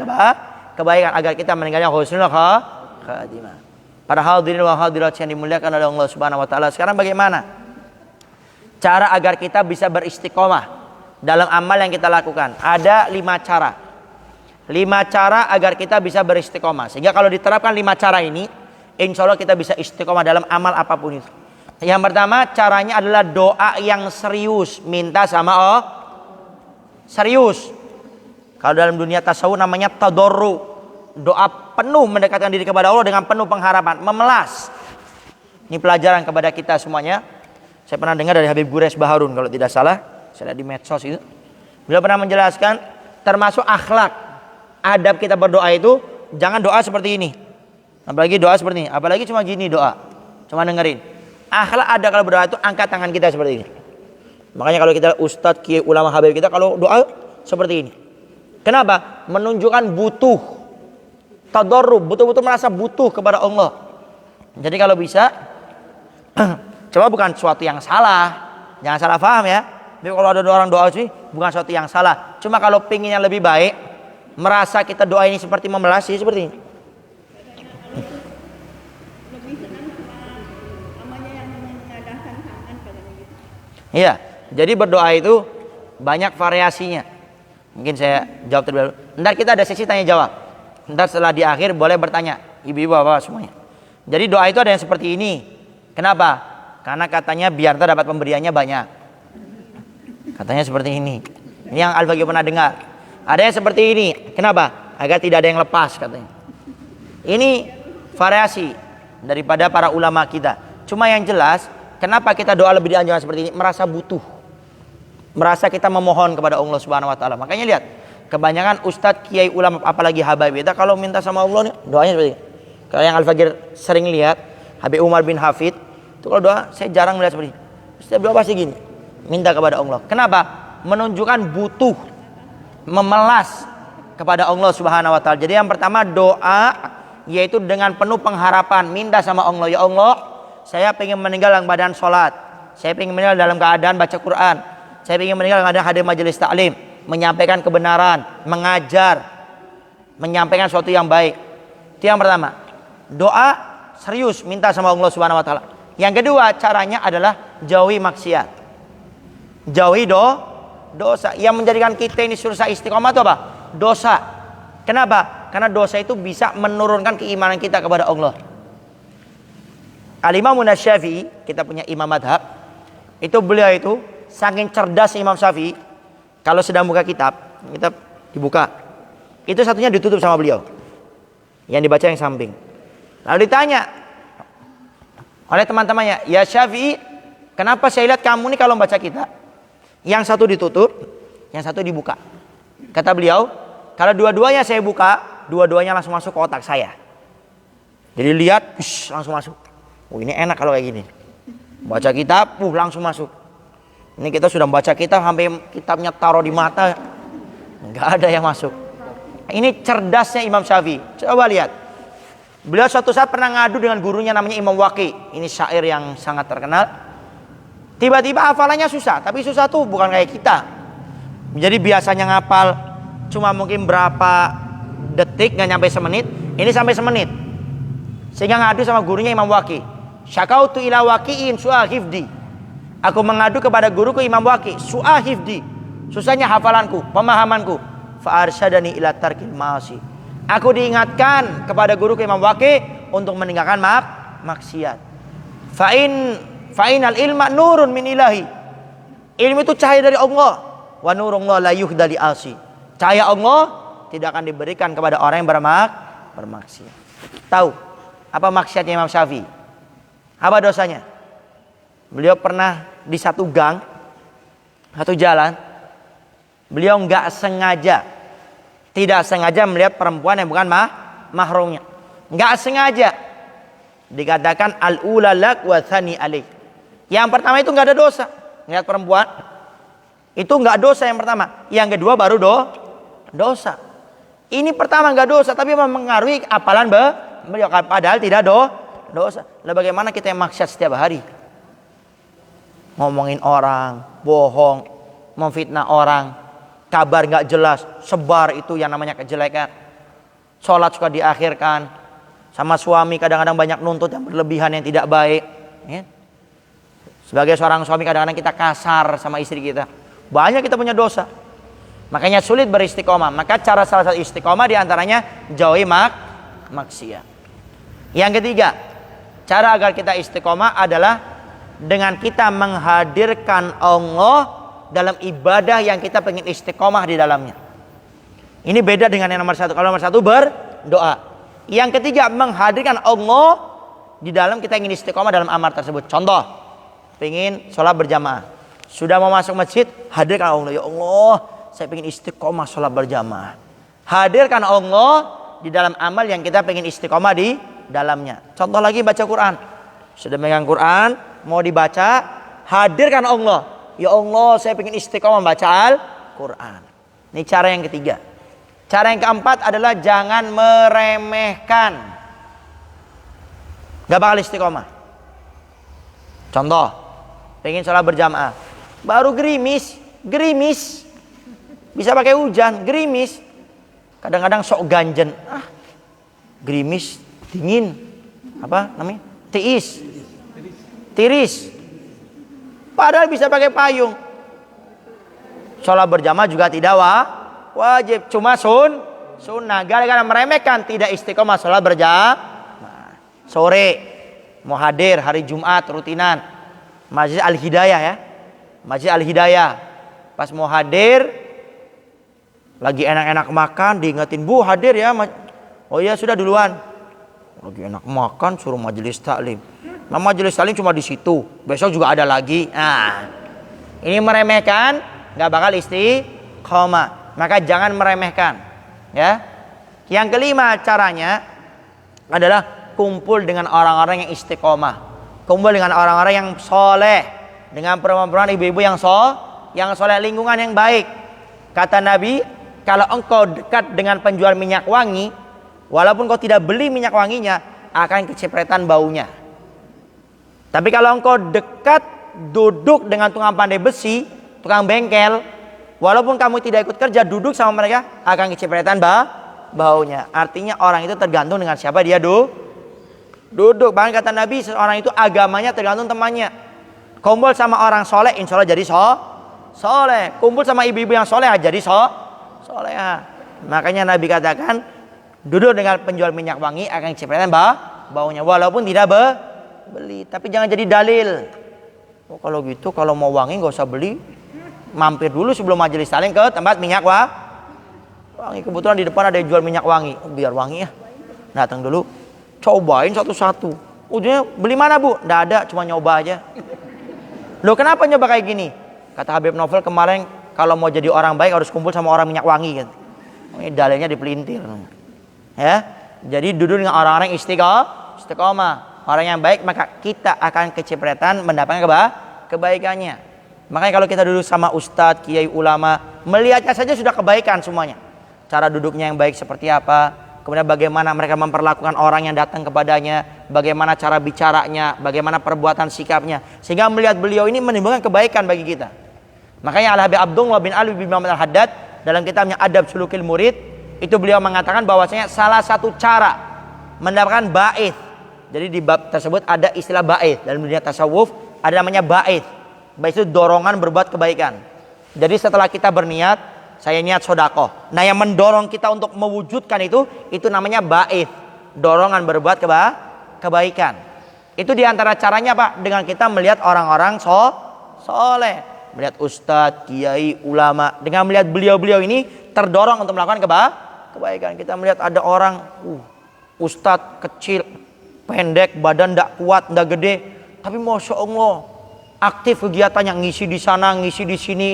[SPEAKER 1] kebaikan agar kita meninggalnya husnul khatimah. Para hadirin wa hadirat yang dimuliakan oleh Allah Subhanahu wa taala. Sekarang bagaimana cara agar kita bisa beristiqomah dalam amal yang kita lakukan? Ada 5 cara. 5 cara agar kita bisa beristiqomah. Sehingga kalau diterapkan 5 cara ini, insya Allah kita bisa istiqomah dalam amal apapun itu. Yang pertama caranya adalah doa yang serius. Minta sama Allah. Serius. Kalau dalam dunia tasawuf namanya tadarru. Doa penuh mendekatkan diri kepada Allah dengan penuh pengharapan. Memelas. Ini pelajaran kepada kita semuanya. Saya pernah dengar dari Habib Gures Baharun kalau tidak salah. Saya lihat di medsos itu. Beliau pernah menjelaskan termasuk akhlak. Adab kita berdoa itu jangan doa seperti ini. Apalagi doa seperti ini. Apalagi cuma gini doa. Cuma dengerin. Akhlak ada kalau berdoa itu angkat tangan kita seperti ini. Makanya kalau kita ustadz, kiai, ulama, habib kita kalau doa seperti ini. Kenapa? Menunjukkan butuh. Tadarrub, betul-betul merasa butuh kepada Allah. Jadi kalau bisa coba bukan suatu yang salah. Jangan salah paham ya. Jadi kalau ada orang doa sih bukan suatu yang salah. Cuma kalau pinginnya lebih baik, merasa kita doa ini seperti memelas, seperti ini. Iya, jadi berdoa itu banyak variasinya. Mungkin saya jawab terlebih dahulu. Ntar kita ada sesi tanya jawab. Ntar setelah di akhir boleh bertanya, ibu-ibu bapak semuanya. Jadi doa itu ada yang seperti ini. Kenapa? Karena katanya biar kita dapat pemberiannya banyak. Katanya seperti ini. Ini yang Al-Baqi pernah dengar. Ada yang seperti ini. Kenapa? Agar tidak ada yang lepas katanya. Ini variasi daripada para ulama kita. Cuma yang jelas, kenapa kita doa lebih dianjurkan seperti ini? Merasa butuh. Merasa kita memohon kepada Allah Subhanahu wa taala. Makanya lihat, kebanyakan ustadz, kiai, ulama, apalagi habaib kita kalau minta sama Allah nih, doanya seperti ini. Kalau yang Al-Fagir sering lihat, Habib Umar bin Hafid, itu kalau doa saya jarang melihat seperti ini. Setiap doa pasti gini, minta kepada Allah. Kenapa? Menunjukkan butuh, memelas kepada Allah Subhanahu wa taala. Jadi yang pertama doa yaitu dengan penuh pengharapan, minta sama Allah, ya Allah, saya ingin meninggal dalam keadaan sholat. Saya ingin meninggal dalam keadaan baca Quran. Saya ingin meninggal dalam keadaan hadir majelis taklim, menyampaikan kebenaran, mengajar, menyampaikan sesuatu yang baik. Itu yang pertama. Doa serius minta sama Allah Subhanahu wa taala. Yang kedua, caranya adalah jauhi maksiat. Jauhi dosa. Yang menjadikan kita ini susah istiqomah itu apa? Dosa. Kenapa? Karena dosa itu bisa menurunkan keimanan kita kepada Allah. Al-Imam Syafi'i, kita punya imam madhab, itu beliau itu saking cerdas Imam Syafi'i, kalau sedang buka kitab dibuka, itu satunya ditutup sama beliau, yang dibaca yang samping. Lalu ditanya oleh teman-temannya, ya Syafi'i, kenapa saya lihat kamu nih kalau baca kitab, yang satu ditutup, yang satu dibuka? Kata beliau, kalau dua-duanya saya buka, dua-duanya langsung masuk ke otak saya. Jadi lihat, langsung masuk. Oh ini enak kalau kayak gini. Baca kitab, langsung masuk. Ini kita sudah baca kitab sampai kitabnya taruh di mata, nggak ada yang masuk. Ini cerdasnya Imam Syafi'i. Coba lihat. Beliau suatu saat pernah ngadu dengan gurunya namanya Imam Waqi. Ini syair yang sangat terkenal. Tiba-tiba hafalannya susah, tapi susah tuh bukan kayak kita. Jadi biasanya ngapal cuma mungkin berapa detik, nggak nyampe semenit. Ini sampai semenit. Sehingga ngadu sama gurunya Imam Waqi. Syakautu ila waqi'in su'a hifdi. Aku mengadu kepada guruku Imam Waqi, su'a hifdi. Susahnya hafalanku, pemahamanku. Fa arsyadani ila tarkil ma'asi. Aku diingatkan kepada guruku Imam Waqi untuk meninggalkan maksiat. Fa'inal ilma nurun min ilahi. Ilmu itu cahaya dari Allah. Wa nurullah la yuhda li asi. Cahaya Allah tidak akan diberikan kepada orang yang bermaksiat. Tahu apa maksiatnya Imam Syafi'i? Apa dosanya? Beliau pernah di satu gang, satu jalan, beliau tidak sengaja melihat perempuan yang bukan mahramnya. Nggak sengaja. Dikatakan al-ula lak wa tsani alaik. Yang pertama itu nggak ada dosa, melihat perempuan. Itu nggak dosa yang pertama. Yang kedua baru dosa. Ini pertama nggak dosa, tapi mempengaruhi hafalan beliau, padahal tidak dosa. Lah bagaimana kita yang maksiat setiap hari? Ngomongin orang, bohong, memfitnah orang, kabar nggak jelas, sebar itu yang namanya kejelekan. Sholat suka diakhirkan, sama suami kadang-kadang banyak nuntut yang berlebihan yang tidak baik. Ya. Sebagai seorang suami kadang-kadang kita kasar sama istri kita. Banyak kita punya dosa. Makanya sulit beristiqomah. Maka cara salah satu istiqomah diantaranya jauhi maksiat. Yang ketiga, cara agar kita istiqomah adalah dengan kita menghadirkan Allah dalam ibadah yang kita pengen istiqomah di dalamnya. Ini beda dengan yang nomor satu. Kalau nomor satu berdoa. Yang ketiga, menghadirkan Allah di dalam kita ingin istiqomah dalam amal tersebut. Contoh, pengen sholat berjamaah. Sudah mau masuk masjid, hadirkan Allah. Ya Allah, saya pengen istiqomah sholat berjamaah. Hadirkan Allah di dalam amal yang kita pengen istiqomah di dalamnya. Contoh lagi baca Quran. Sudah megang Quran, mau dibaca, hadirkan Allah. Ya Allah, saya ingin istiqomah baca Al-Quran. Ini cara yang ketiga. Cara yang keempat adalah jangan meremehkan. Gak bakal istiqomah. Contoh, pengen sholat berjamaah, baru gerimis. Bisa pakai hujan, gerimis. Kadang-kadang sok ganjen. Gerimis, dingin. Apa namanya? Tiris. Padahal bisa pakai payung. Sholat berjamaah juga tidak wajib, cuma sunnah. Gara-gara meremehkan tidak istiqomah sholat berjamaah. Sore mau hadir hari Jumat rutinan Masjid Al-Hidayah ya. Masjid Al-Hidayah. Pas mau hadir lagi enak-enak makan, diingetin, "Bu, hadir ya." Oh iya, sudah duluan. Lagi enak makan suruh majelis taklim. Nah, majelis taklim cuma di situ. Besok juga ada lagi. Nah, ini meremehkan, nggak bakal istiqomah. Maka jangan meremehkan, ya. Yang kelima caranya adalah kumpul dengan orang-orang yang istiqomah. Kumpul dengan orang-orang yang soleh, dengan perempuan ibu-ibu yang soleh, lingkungan yang baik. Kata Nabi, kalau engkau dekat dengan penjual minyak wangi, walaupun kau tidak beli minyak wanginya, akan kecipratan baunya. Tapi kalau engkau dekat duduk dengan tukang pandai besi, tukang bengkel, walaupun kamu tidak ikut kerja, duduk sama mereka, akan kecipratan baunya. Artinya orang itu tergantung dengan siapa dia duduk. Bahkan kata Nabi, seorang itu agamanya tergantung temannya. Kumpul sama orang soleh, insya Allah jadi soleh. Kumpul sama ibu-ibu yang soleh, jadi soleh. Makanya Nabi katakan, duduk dengan penjual minyak wangi akan kecipratan baunya, walaupun tidak beli. Tapi jangan jadi dalil. Oh, kalau gitu, kalau mau wangi nggak usah beli, mampir dulu sebelum majelis taklim ke tempat minyak wangi. Kebetulan di depan ada yang jual minyak wangi. Oh, biar wangi ya. Datang dulu, cobain satu-satu. Ujungnya, beli mana Bu? Nggak ada, cuma nyoba aja. Loh, kenapa nyoba kayak gini? Kata Habib Novel kemarin, kalau mau jadi orang baik harus kumpul sama orang minyak wangi. Gitu. Oh, ini dalilnya dipelintir. Ya, jadi duduk dengan orang-orang istiqomah, orang yang baik, maka kita akan kecipratan mendapatkan kebaikannya. Makanya kalau kita duduk sama ustadz, kiai, ulama, melihatnya saja sudah kebaikan semuanya. Cara duduknya yang baik seperti apa, kemudian bagaimana mereka memperlakukan orang yang datang kepadanya, bagaimana cara bicaranya, bagaimana perbuatan sikapnya, sehingga melihat beliau ini menimbulkan kebaikan bagi kita. Makanya Al-Habib Abdullah bin Ali bin Muhammad Al-Haddad dalam kitabnya Adab Sulukil Murid, itu beliau mengatakan bahwasanya salah satu cara mendapatkan ba'ith. Jadi di bab tersebut ada istilah ba'ith. Dalam dunia tasawuf ada namanya ba'ith. Ba'ith itu dorongan berbuat kebaikan. Jadi setelah kita berniat, saya niat sedekah. Nah, yang mendorong kita untuk mewujudkan itu namanya ba'ith. Dorongan berbuat kebaikan. Itu diantara caranya Pak, dengan kita melihat orang-orang soleh. Melihat ustadz, kiai, ulama. Dengan melihat beliau-beliau ini terdorong untuk melakukan kebaikan. Kita melihat ada orang ustadz kecil, pendek, badan tidak kuat, tidak gede, tapi masya Allah aktif kegiatannya, ngisi di sana, ngisi di sini.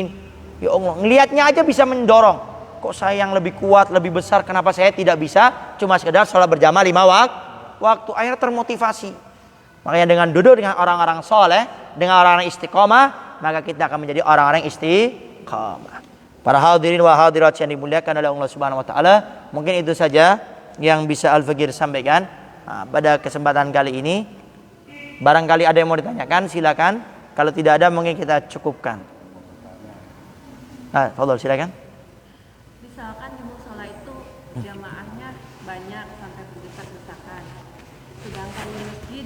[SPEAKER 1] Ya Allah, ngelihatnya aja bisa mendorong. Kok saya yang lebih kuat, lebih besar, kenapa saya tidak bisa cuma sekedar sholat berjamaah 5 waktu? Akhirnya termotivasi. Makanya dengan duduk dengan orang-orang soleh, dengan orang-orang istiqomah, maka kita akan menjadi orang-orang istiqomah. Para hadirin wa hadirat yang dimuliakan oleh Allah Subhanahu wa taala, mungkin itu saja yang bisa Al-Fakir sampaikan pada kesempatan kali ini. Barangkali ada yang mau ditanyakan, silakan. Kalau tidak ada, mungkin kita cukupkan. Fadhol, silakan.
[SPEAKER 2] Misalkan di mushola itu jamaahnya banyak sampai berdesak-desakan, sedangkan di masjid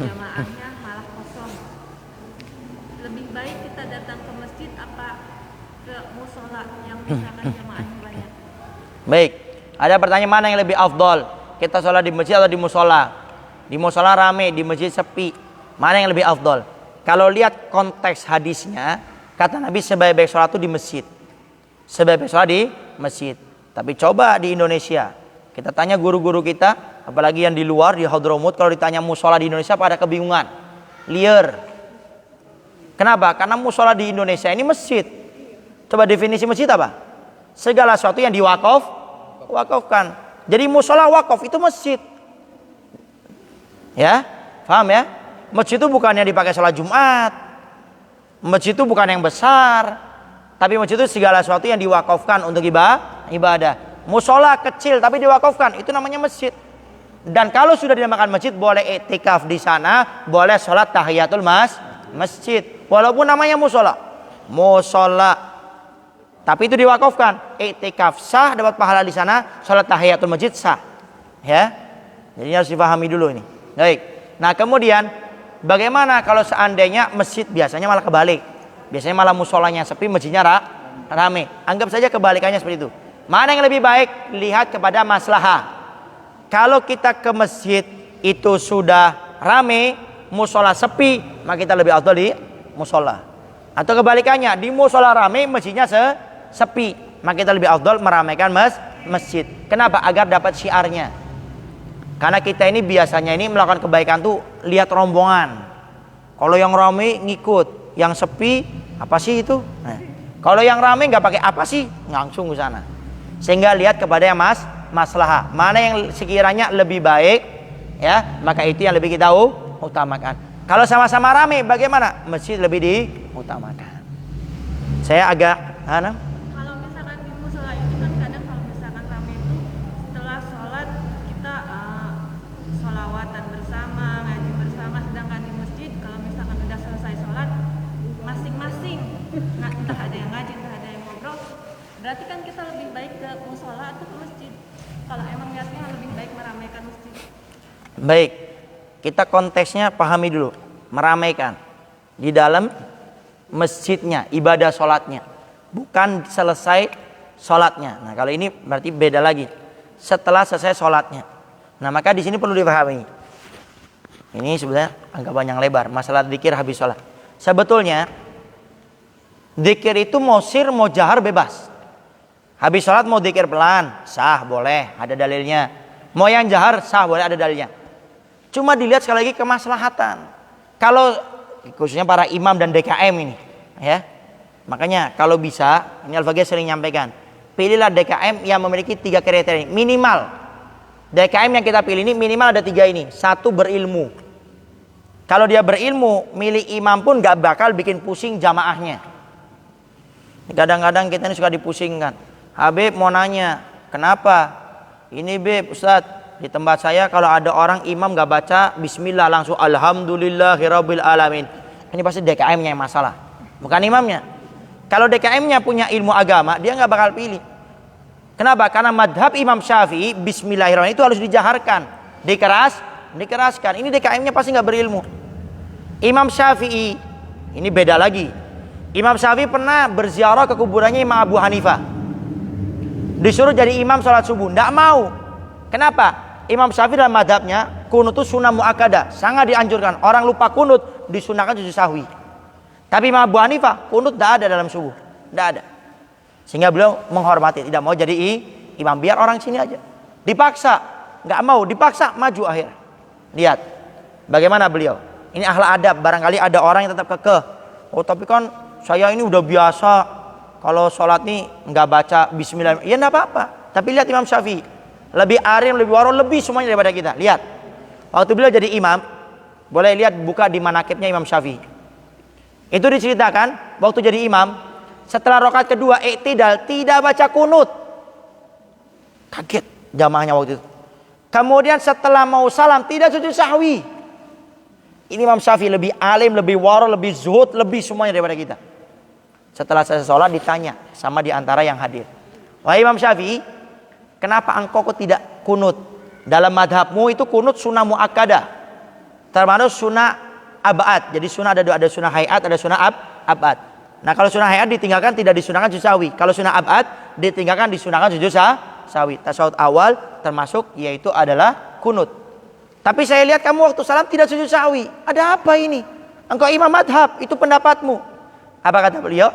[SPEAKER 2] jamaahnya malah kosong. Lebih baik kita datang ke masjid apa ke mushola yang misalkan jamaahnya banyak?
[SPEAKER 1] Baik, ada pertanyaan mana yang lebih afdol? Kita sholat di masjid atau di mushola? Di mushola rame, di masjid sepi. Mana yang lebih afdol? Kalau lihat konteks hadisnya, kata Nabi sebaik-baik sholat itu di masjid. Sebaik-baik sholat di masjid. Tapi coba di Indonesia, kita tanya guru-guru kita, apalagi yang di luar, di Hadramut, kalau ditanya mushola di Indonesia pada kebingungan, liar. Kenapa? Karena mushola di Indonesia ini masjid. Coba definisi masjid apa? Segala sesuatu yang wakafkan. Jadi mushola wakaf itu masjid. Ya, paham ya? Masjid itu bukannya dipakai sholat Jumat. Masjid itu bukan yang besar, tapi masjid itu segala sesuatu yang diwakafkan untuk ibadah. Musola kecil tapi diwakafkan, itu namanya masjid. Dan kalau sudah dinamakan masjid, boleh iktikaf di sana, boleh sholat tahiyatul masjid. Walaupun namanya musola, tapi itu diwakafkan. Iktikaf sah, dapat pahala di sana. Sholat tahiyatul masjid sah. Ya, jadi harus dipahami dulu ini. Baik. Nah kemudian bagaimana kalau seandainya masjid biasanya malah kebalik? Biasanya malah musolanya sepi, masjidnya rame. Anggap saja kebalikannya seperti itu. Mana yang lebih baik? Lihat kepada maslahah. Kalau kita ke masjid itu sudah rame, musola sepi, maka kita lebih afdal di musola. Atau kebalikannya, di musola rame, masjidnya sepi, maka kita lebih afdal meramaikan masjid. Kenapa? Agar dapat syiarnya. Karena kita ini biasanya ini melakukan kebaikan tuh lihat rombongan. Kalau yang rame ngikut, yang sepi apa sih itu? Nah, kalau yang rame nggak pakai apa sih, langsung ke sana. Sehingga lihat kepada yang maslahah. Mana yang sekiranya lebih baik, ya, maka itu yang lebih kita utamakan. Kalau sama-sama rame, bagaimana? Masjid lebih diutamakan. Saya agak,
[SPEAKER 2] Kalau misalkan di musola itu kan kadang kalau misalkan rame itu setelah sholat kita sholawatan bersama, ngaji bersama. Sedangkan di masjid kalau misalkan udah selesai sholat masing-masing, entah ada yang ngaji, entah ada yang ngobrol. Berarti kan kita lebih baik ke musola atau ke masjid. Kalau emang niatnya lebih baik meramaikan masjid.
[SPEAKER 1] Baik, kita konteksnya pahami dulu. Meramaikan di dalam masjidnya, ibadah sholatnya, bukan selesai sholatnya. Nah kalau ini berarti beda lagi. Setelah selesai sholatnya. Nah maka di sini perlu dipahami. Ini sebenarnya agak panjang lebar. Masalah dzikir habis sholat. Sebetulnya dzikir itu mau sir mau jahar bebas. Habis sholat mau dzikir pelan, sah boleh, ada dalilnya. Mau yang jahar sah boleh, ada dalilnya. Cuma dilihat sekali lagi kemaslahatan. Kalau khususnya para imam dan DKM ini, ya. Makanya kalau bisa, ini Al-Faqih sering nyampaikan, pilihlah DKM yang memiliki 3 kriteria minimal. DKM yang kita pilih ini minimal ada 3 ini. 1, berilmu. Kalau dia berilmu, milih imam pun gak bakal bikin pusing jamaahnya. Kadang-kadang kita ini suka dipusingkan. Habib mau nanya, kenapa? Ini Beb, Ustadz, di tempat saya kalau ada orang imam gak baca bismillah langsung alhamdulillahirabbil alamin. Ini pasti DKM-nya yang masalah, bukan imamnya. Kalau DKM-nya punya ilmu agama, dia gak bakal pilih. Kenapa? Karena madhab Imam Syafi'i bismillahirrahmanirrahim itu harus dijaharkan, dikeraskan. Ini DKM-nya pasti gak berilmu. Imam Syafi'i ini beda lagi. Imam Syafi'i pernah berziarah ke kuburannya Imam Abu Hanifah. Disuruh jadi imam sholat subuh, tidak mau. Kenapa? Imam Syafi'i dalam madhabnya kunut itu sunnah muakkadah, sangat dianjurkan. Orang lupa kunut disunahkan sujud sahwi. Tapi Imam Abu Hanifah kunut tidak ada dalam subuh, tidak ada. Sehingga beliau menghormati, tidak mau jadi imam, biar orang sini aja. Dipaksa, nggak mau, dipaksa maju akhirnya. Lihat bagaimana beliau. Ini ahla adab, barangkali ada orang yang tetap kekeh. Oh tapi kan saya ini udah biasa. Kalau sholat nih nggak baca bismillah, ya nggak apa-apa. Tapi lihat Imam Syafi'i, lebih alim, lebih waro, lebih semuanya daripada kita. Lihat, waktu beliau jadi imam, boleh lihat buka di manaqibnya Imam Syafi'i. Itu diceritakan waktu jadi imam, setelah rakaat kedua i'tidal tidak baca kunut. Kaget jamaahnya waktu itu. Kemudian setelah mau salam tidak sujud sahwi. Ini Imam Syafi'i lebih alim, lebih waro, lebih zuhud, lebih semuanya daripada kita. Setelah selesai sholat ditanya sama diantara yang hadir, wahai Imam Syafi'i, kenapa engkau kok tidak kunut? Dalam madhabmu itu kunut sunnah muakkadah, termasuk sunnah abad. Jadi sunnah ada sunnah hayat, ada sunnah abad. Nah kalau sunnah hayat ditinggalkan tidak disunahkan sujud sahwi. Kalau sunnah abad ditinggalkan disunahkan sujud sahwi. Tasawuf awal termasuk yaitu adalah kunut. Tapi saya lihat kamu waktu salam tidak sujud sahwi. Ada apa ini? Engkau imam madhab, itu pendapatmu. Apa kata beliau?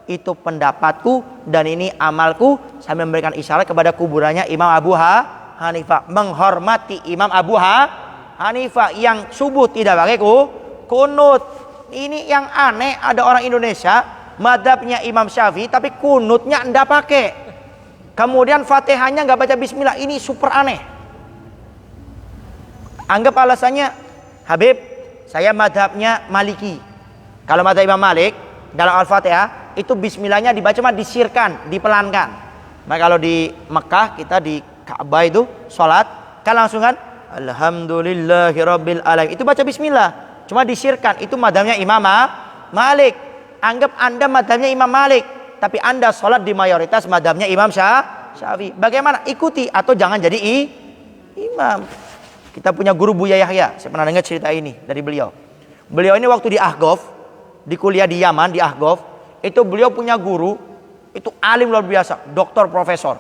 [SPEAKER 1] Itu pendapatku dan ini amalku, sambil memberikan isyarat kepada kuburannya Imam Abu Hanifah. Menghormati Imam Abu Hanifah yang subuh tidak pakai kunut. Ini yang aneh, ada orang Indonesia madhabnya Imam Syafi'i tapi kunutnya enggak pakai. Kemudian Fatihahnya enggak baca bismillah. Ini super aneh. Anggap alasannya, Habib, saya madhabnya Maliki. Kalau madhab Imam Malik dalam Al-Fatihah itu bismillahnya dibaca cuma disirkan, dipelankan. Maka kalau di Mekah kita di Ka'bah itu sholat kan langsung kan Alhamdulillahirabbil alamin. Itu baca bismillah, cuma disirkan. Itu madhabnya Imam Malik. Anggap Anda madhabnya Imam Malik, tapi Anda sholat di mayoritas madhabnya Imam Syafi'i. Bagaimana? Ikuti atau jangan jadi imam. Kita punya guru Buya Yahya. Saya pernah dengar cerita ini dari beliau. Beliau ini waktu di Ahqaf, di kuliah di Yaman, di Ahqaf, itu beliau punya guru, itu alim luar biasa, doktor, profesor.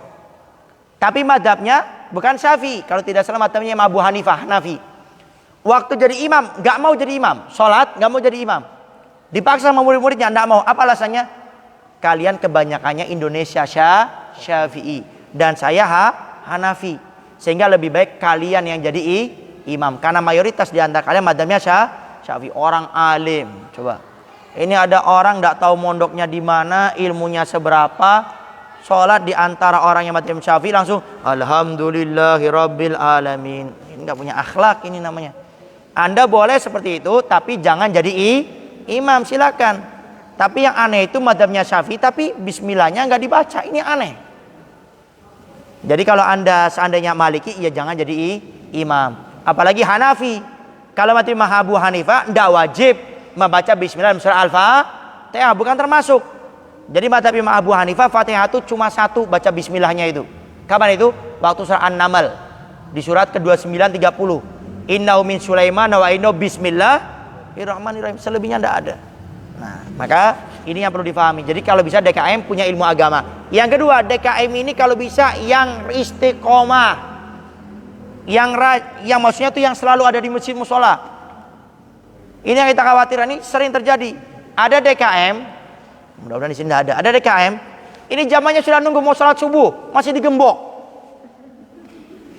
[SPEAKER 1] Tapi madhabnya bukan Syafi'i. Kalau tidak salah madhabnya Imam Abu Hanifah, Hanafi. Waktu jadi imam, nggak mau jadi imam. Sholat, nggak mau jadi imam. Dipaksa sama murid-muridnya, nggak mau. Apa alasannya? Kalian kebanyakannya Indonesia Syafi'i. Dan saya Hanafi. Sehingga lebih baik kalian yang jadi imam. Karena mayoritas di antara kalian madhabnya Syafi'i. Orang alim. Coba. Ini ada orang nggak tahu mondoknya di mana, ilmunya seberapa. Sholat di antara orang yang madhab Syafi'i langsung Alhamdulillahirabbil alamin. Ini nggak punya akhlak ini namanya. Anda boleh seperti itu, tapi jangan jadi imam, silakan. Tapi yang aneh itu madhabnya Syafi'i, tapi bismillahnya nggak dibaca. Ini aneh. Jadi kalau Anda seandainya Maliki, ya jangan jadi imam. Apalagi Hanafi. Kalau madhab Abu Hanifah, tidak wajib membaca bismillah dalam surah Al-Fatihah, bukan termasuk. Jadi madhab Imam Abu Hanifah, Fatihah itu cuma satu baca bismillahnya itu. Kapan itu? Waktu surah An-Naml. Di surat ke-29 30. Innahu min Sulaiman wa innahu bismillahirrahmanirrahim. Selebihnya tidak ada. Nah, maka ini yang perlu difahami. Jadi kalau bisa DKM punya ilmu agama. Yang kedua, DKM ini kalau bisa yang istiqomah. Yang maksudnya itu yang selalu ada di masjid musola. Ini yang kita khawatirkan, ini sering terjadi. Ada DKM, mudah-mudahan di sini tidak ada. Ada DKM, ini zamannya sudah nunggu mau sholat subuh, masih digembok.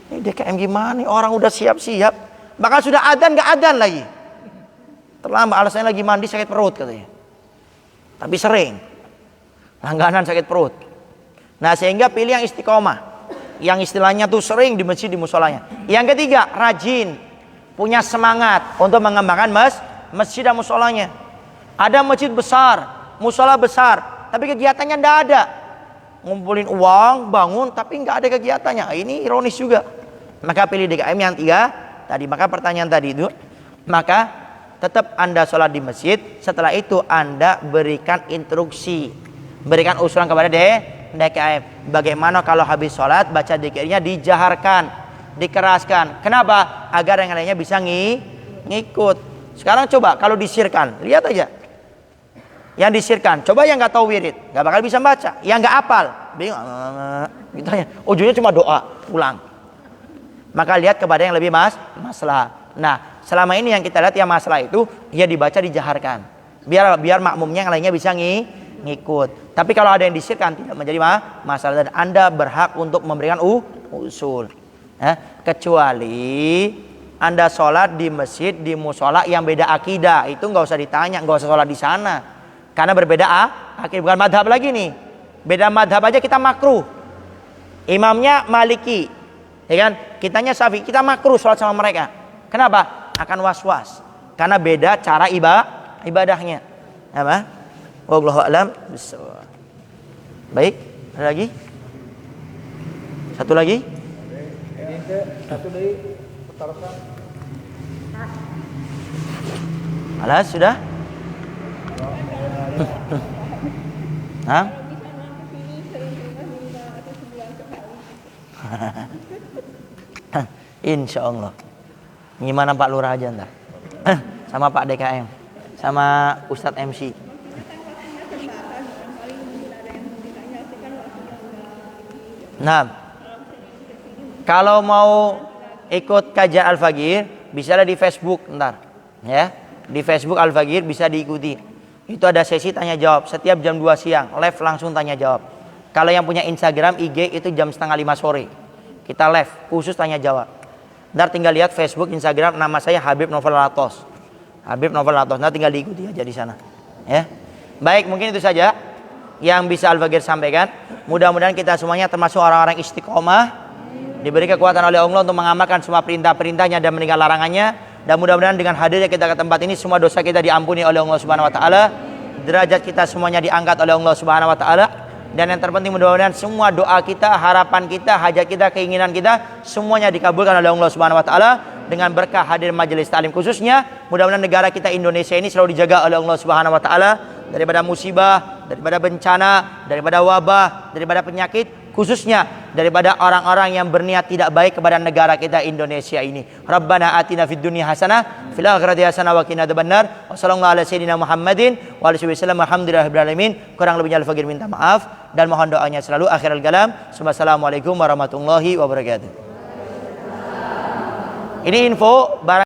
[SPEAKER 1] Ini DKM gimana nih? Orang udah siap-siap, bahkan sudah adzan nggak adzan lagi. Terlambat, alasannya lagi mandi sakit perut katanya. Tapi sering langganan sakit perut. Nah, sehingga pilih yang istiqomah, yang istilahnya tuh sering di masjid, di musolanya. Yang ketiga, rajin, punya semangat untuk mengembangkan masjid dan musolanya. Ada masjid besar, musola besar, tapi kegiatannya ndak ada. Ngumpulin uang, bangun, tapi nggak ada kegiatannya. Ini ironis juga. Maka pilih DKM yang tiga tadi. Maka pertanyaan tadi itu, maka tetap Anda sholat di masjid. Setelah itu Anda berikan instruksi, berikan usulan kepada DKM. Bagaimana kalau habis sholat baca dzikirnya dijaharkan, dikeraskan. Kenapa? Agar yang lainnya bisa ngikut. Sekarang coba kalau disirkan, lihat aja. Yang disirkan, coba yang nggak tahu wirid, nggak bakal bisa baca. Yang nggak hafal, bingung. Gitu ya. Ujungnya cuma doa, pulang. Maka lihat kepada yang lebih masalah. Nah, selama ini yang kita lihat yang masalah itu, ya dibaca dijaharkan. Biar makmumnya yang lainnya bisa ngikut. Tapi kalau ada yang disirkan tidak menjadi masalah dan Anda berhak untuk memberikan usul. Kecuali Anda sholat di masjid, di musola yang beda akidah, itu nggak usah ditanya, nggak usah sholat di sana. Karena berbeda akidah, bukan madhab lagi nih. Beda madhab aja kita makruh. Imamnya Maliki, ya kan? Kitanya Syafi'i, kita makruh sholat sama mereka. Kenapa? Akan was-was. Karena beda cara ibadahnya. Apa? Wallahu a'lam bishawab. Baik, ada lagi? Satu lagi?
[SPEAKER 3] Satu dari pertaruhkan.
[SPEAKER 1] Alas sudah? Hah? Insya Allah. Gimana Pak Lurah aja ntar? Sama Pak DKM, sama Ustadz MC. Nah, kalau mau ikut kajian Al-Fagir, bisa di Facebook ntar, ya. Di Facebook Al-Fagir bisa diikuti. Itu ada sesi tanya jawab setiap jam 2 siang, live langsung tanya jawab. Kalau yang punya Instagram, IG itu jam 4:30 sore. Kita live khusus tanya jawab. Ntar tinggal lihat Facebook, Instagram, nama saya Habib Novel Latos. Habib Novel Latos. Ntar tinggal diikuti aja di sana. Ya. Baik, mungkin itu saja yang bisa Al-Fagir sampaikan. Mudah-mudahan kita semuanya termasuk orang-orang istiqomah di diberi kekuatan oleh Allah untuk mengamalkan semua perintah-perintahnya dan meninggal larangannya. Dan mudah-mudahan dengan hadirnya kita ke tempat ini, semua dosa kita diampuni oleh Allah Subhanahu wa taala. Derajat kita semuanya diangkat oleh Allah Subhanahu wa taala. Dan yang terpenting mudah-mudahan semua doa kita, harapan kita, hajat kita, keinginan kita semuanya dikabulkan oleh Allah Subhanahu wa taala dengan berkah hadir majelis taklim khususnya. Mudah-mudahan negara kita Indonesia ini selalu dijaga oleh Allah Subhanahu wa taala daripada musibah, daripada bencana, daripada wabah, daripada penyakit, khususnya daripada orang-orang yang berniat tidak baik kepada negara kita Indonesia ini. Rabbana atina fid dunya hasanah fil akhirati hasanah wa qina adzabannar. Wassallallahu ala sayyidina Muhammadin wa alihi wasallam. Alhamdulillahirabbil alamin. Kurang lebihnya al-fakir minta maaf dan mohon doanya selalu. Akhirul kalam. Wassalamualaikum warahmatullahi wabarakatuh. Ini info barang